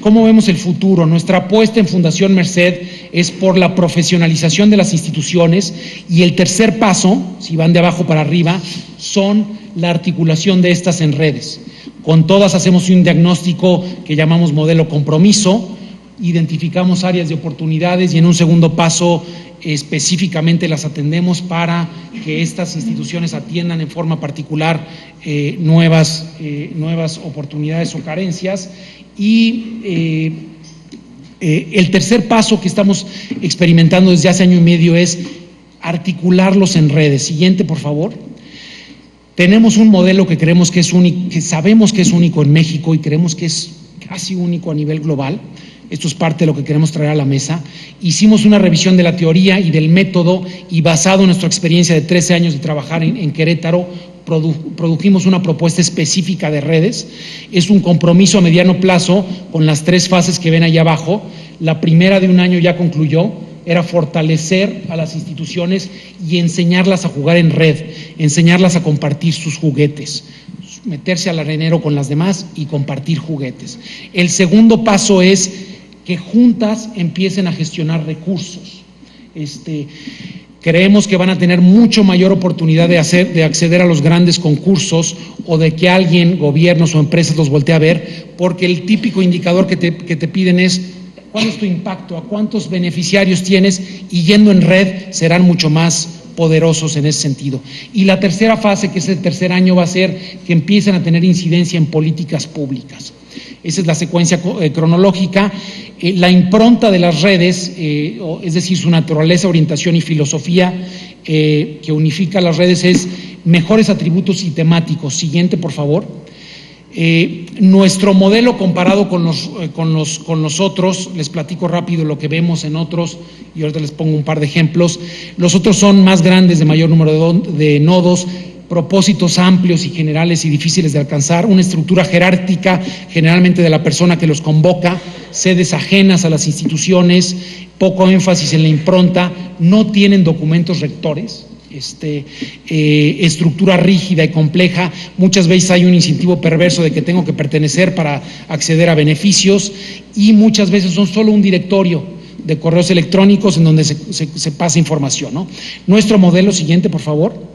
¿Cómo vemos el futuro? Nuestra apuesta en Fundación Merced es por la profesionalización de las instituciones, y el tercer paso, si van de abajo para arriba, son la articulación de estas en redes. Con todas hacemos un diagnóstico que llamamos modelo compromiso, identificamos áreas de oportunidades y en un segundo paso específicamente las atendemos para que estas instituciones atiendan en forma particular nuevas oportunidades o carencias. Y el tercer paso que estamos experimentando desde hace año y medio es articularlos en redes. Siguiente, por favor. Tenemos un modelo que creemos que es único, que sabemos que es único en México y creemos que es casi único a nivel global. Esto es parte de lo que queremos traer a la mesa. Hicimos una revisión de la teoría y del método, y basado en nuestra experiencia de 13 años de trabajar en Querétaro, produjimos una propuesta específica de redes. Es un compromiso a mediano plazo con las 3 fases que ven ahí abajo. La primera de un año ya concluyó, era fortalecer a las instituciones y enseñarlas a jugar en red, enseñarlas a compartir sus juguetes, meterse al arenero con las demás y compartir juguetes. El segundo paso es que juntas empiecen a gestionar recursos. Creemos que van a tener mucho mayor oportunidad de acceder a los grandes concursos, o de que alguien, gobiernos o empresas, los voltee a ver, porque el típico indicador que te piden es cuál es tu impacto, a cuántos beneficiarios tienes, y yendo en red serán mucho más poderosos en ese sentido. Y la tercera fase, que es el tercer año, va a ser que empiecen a tener incidencia en políticas públicas. Esa es la secuencia cronológica. La impronta de las redes, es decir, su naturaleza, orientación y filosofía que unifica las redes, es mejores atributos y temáticos. Siguiente, por favor. Nuestro modelo comparado con los otros, les platico rápido lo que vemos en otros y ahorita les pongo un par de ejemplos. Los otros son más grandes, de mayor número de nodos, propósitos amplios y generales y difíciles de alcanzar, una estructura jerárquica generalmente de la persona que los convoca, sedes ajenas a las instituciones, poco énfasis en la impronta, no tienen documentos rectores, estructura rígida y compleja. Muchas veces hay un incentivo perverso de que tengo que pertenecer para acceder a beneficios, y muchas veces son solo un directorio de correos electrónicos en donde se pasa información, ¿no? Nuestro modelo, siguiente, por favor.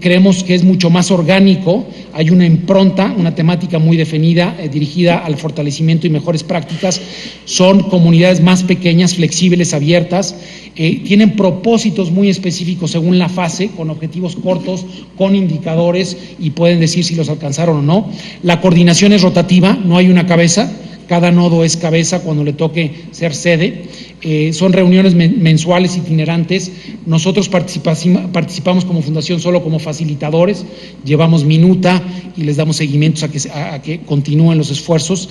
Creemos que es mucho más orgánico, hay una impronta, una temática muy definida, dirigida al fortalecimiento y mejores prácticas. Son comunidades más pequeñas, flexibles, abiertas, tienen propósitos muy específicos según la fase, con objetivos cortos, con indicadores, y pueden decir si los alcanzaron o no. La coordinación es rotativa, no hay una cabeza cada nodo es cabeza cuando le toque ser sede. Son reuniones mensuales itinerantes. Nosotros participamos como fundación solo como facilitadores, llevamos minuta y les damos seguimientos a que continúen los esfuerzos.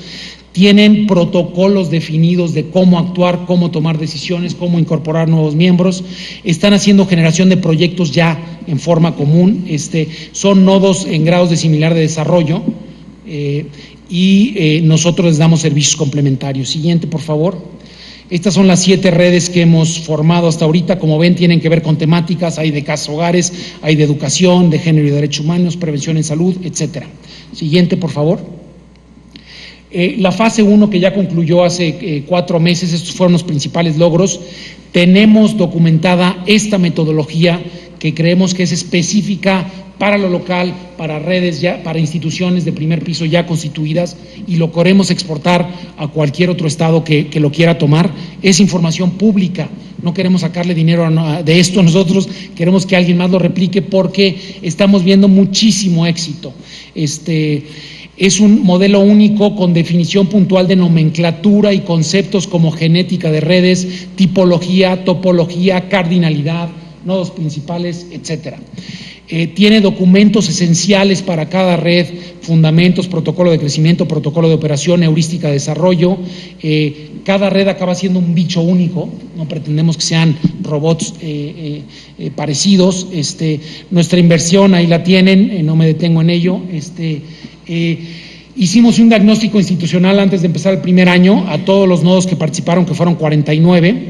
Tienen protocolos definidos de cómo actuar, cómo tomar decisiones, cómo incorporar nuevos miembros. Están haciendo generación de proyectos ya en forma común. Son nodos en grados de similar de desarrollo y nosotros les damos servicios complementarios. Siguiente, por favor. Estas son las 7 redes que hemos formado hasta ahorita. Como ven, tienen que ver con temáticas, hay de casas hogares, hay de educación, de género y derechos humanos, prevención en salud, etcétera. Siguiente, por favor. La fase 1 que ya concluyó hace 4 meses, estos fueron los principales logros. Tenemos documentada esta metodología que creemos que es específica para lo local, para redes, ya, para instituciones de primer piso ya constituidas, y lo queremos exportar a cualquier otro estado que lo quiera tomar. Es información pública, no queremos sacarle dinero de esto nosotros, queremos que alguien más lo replique porque estamos viendo muchísimo éxito. Es un modelo único con definición puntual de nomenclatura y conceptos como genética de redes, tipología, topología, cardinalidad, nodos principales, etcétera. Tiene documentos esenciales para cada red, fundamentos, protocolo de crecimiento, protocolo de operación, heurística de desarrollo. Cada red acaba siendo un bicho único, no pretendemos que sean robots parecidos. Nuestra inversión, ahí la tienen, no me detengo en ello. Hicimos un diagnóstico institucional antes de empezar el primer año a todos los nodos que participaron, que fueron 49,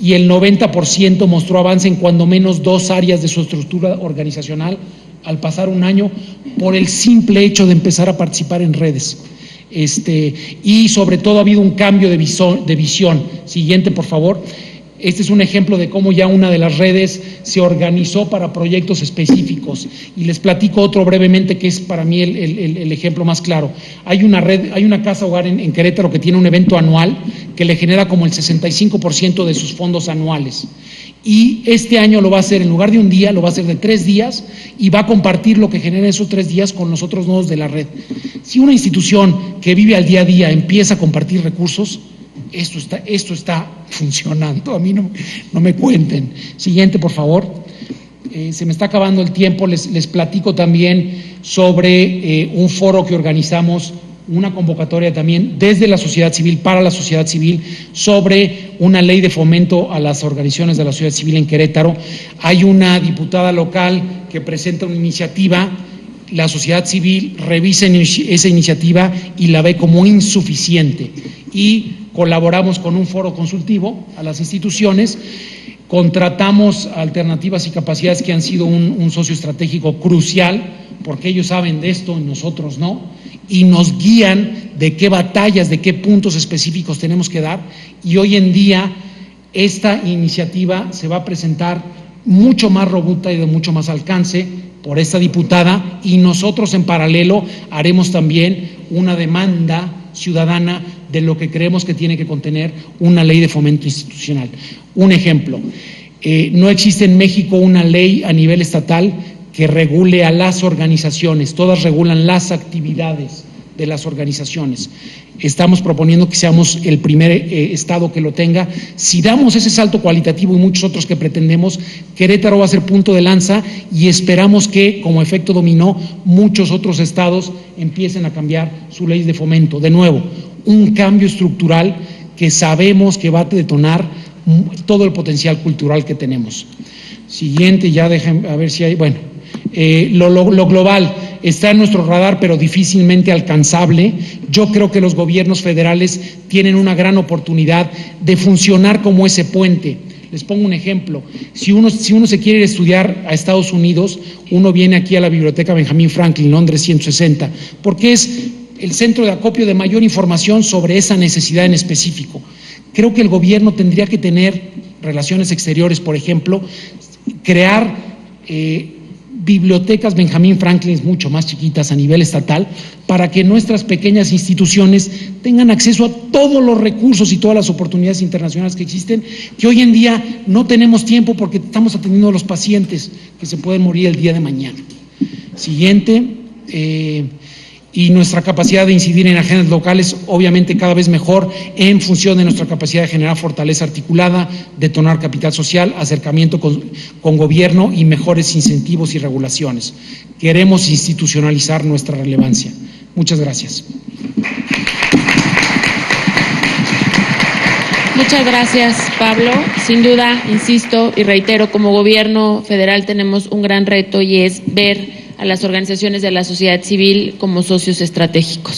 y el 90% mostró avance en cuando menos 2 áreas de su estructura organizacional al pasar un año por el simple hecho de empezar a participar en redes. Y sobre todo ha habido un cambio de visión. Siguiente, por favor. Este es un ejemplo de cómo ya una de las redes se organizó para proyectos específicos. Y les platico otro brevemente que es para mí el ejemplo más claro. Hay una red, hay una casa hogar en Querétaro que tiene un evento anual que le genera como el 65% de sus fondos anuales. Y este año lo va a hacer, en lugar de un día, lo va a hacer de 3 días y va a compartir lo que genera esos 3 días con los otros nodos de la red. Si una institución que vive al día a día empieza a compartir recursos, esto está funcionando. A mí no me cuenten. Siguiente, por favor. Se me está acabando el tiempo. Les platico también sobre un foro que organizamos, una convocatoria también desde la sociedad civil, para la sociedad civil, sobre una ley de fomento a las organizaciones de la sociedad civil en Querétaro. Hay una diputada local que presenta una iniciativa. La sociedad civil revisa esa iniciativa y la ve como insuficiente, y colaboramos con un foro consultivo a las instituciones, contratamos Alternativas y Capacidades, que han sido un socio estratégico crucial, porque ellos saben de esto y nosotros no, y nos guían de qué batallas, de qué puntos específicos tenemos que dar, y hoy en día esta iniciativa se va a presentar mucho más robusta y de mucho más alcance por esta diputada, y nosotros en paralelo haremos también una demanda ciudadana de lo que creemos que tiene que contener una ley de fomento institucional. Un ejemplo, no existe en México una ley a nivel estatal que regule a las organizaciones, todas regulan las actividades de las organizaciones. Estamos proponiendo que seamos el primer estado que lo tenga. Si damos ese salto cualitativo y muchos otros que pretendemos, Querétaro va a ser punto de lanza, y esperamos que, como efecto dominó, muchos otros estados empiecen a cambiar su ley de fomento. De nuevo, un cambio estructural que sabemos que va a detonar todo el potencial cultural que tenemos. Siguiente, ya dejen a ver si hay, bueno, lo global está en nuestro radar, pero difícilmente alcanzable. Yo creo que los gobiernos federales tienen una gran oportunidad de funcionar como ese puente. Les pongo un ejemplo. Si uno se quiere ir a estudiar a Estados Unidos, uno viene aquí a la Biblioteca Benjamin Franklin, Londres 160, porque es el centro de acopio de mayor información sobre esa necesidad en específico. Creo que el gobierno tendría que tener relaciones exteriores, por ejemplo, crear bibliotecas Benjamin Franklin mucho más chiquitas a nivel estatal, para que nuestras pequeñas instituciones tengan acceso a todos los recursos y todas las oportunidades internacionales que existen, que hoy en día no tenemos tiempo porque estamos atendiendo a los pacientes que se pueden morir el día de mañana. Siguiente. y nuestra capacidad de incidir en agendas locales, obviamente cada vez mejor, en función de nuestra capacidad de generar fortaleza articulada, detonar capital social, acercamiento con gobierno y mejores incentivos y regulaciones. Queremos institucionalizar nuestra relevancia. Muchas gracias. Muchas gracias, Pablo. Sin duda, insisto y reitero, como gobierno federal tenemos un gran reto y es ver a las organizaciones de la sociedad civil como socios estratégicos.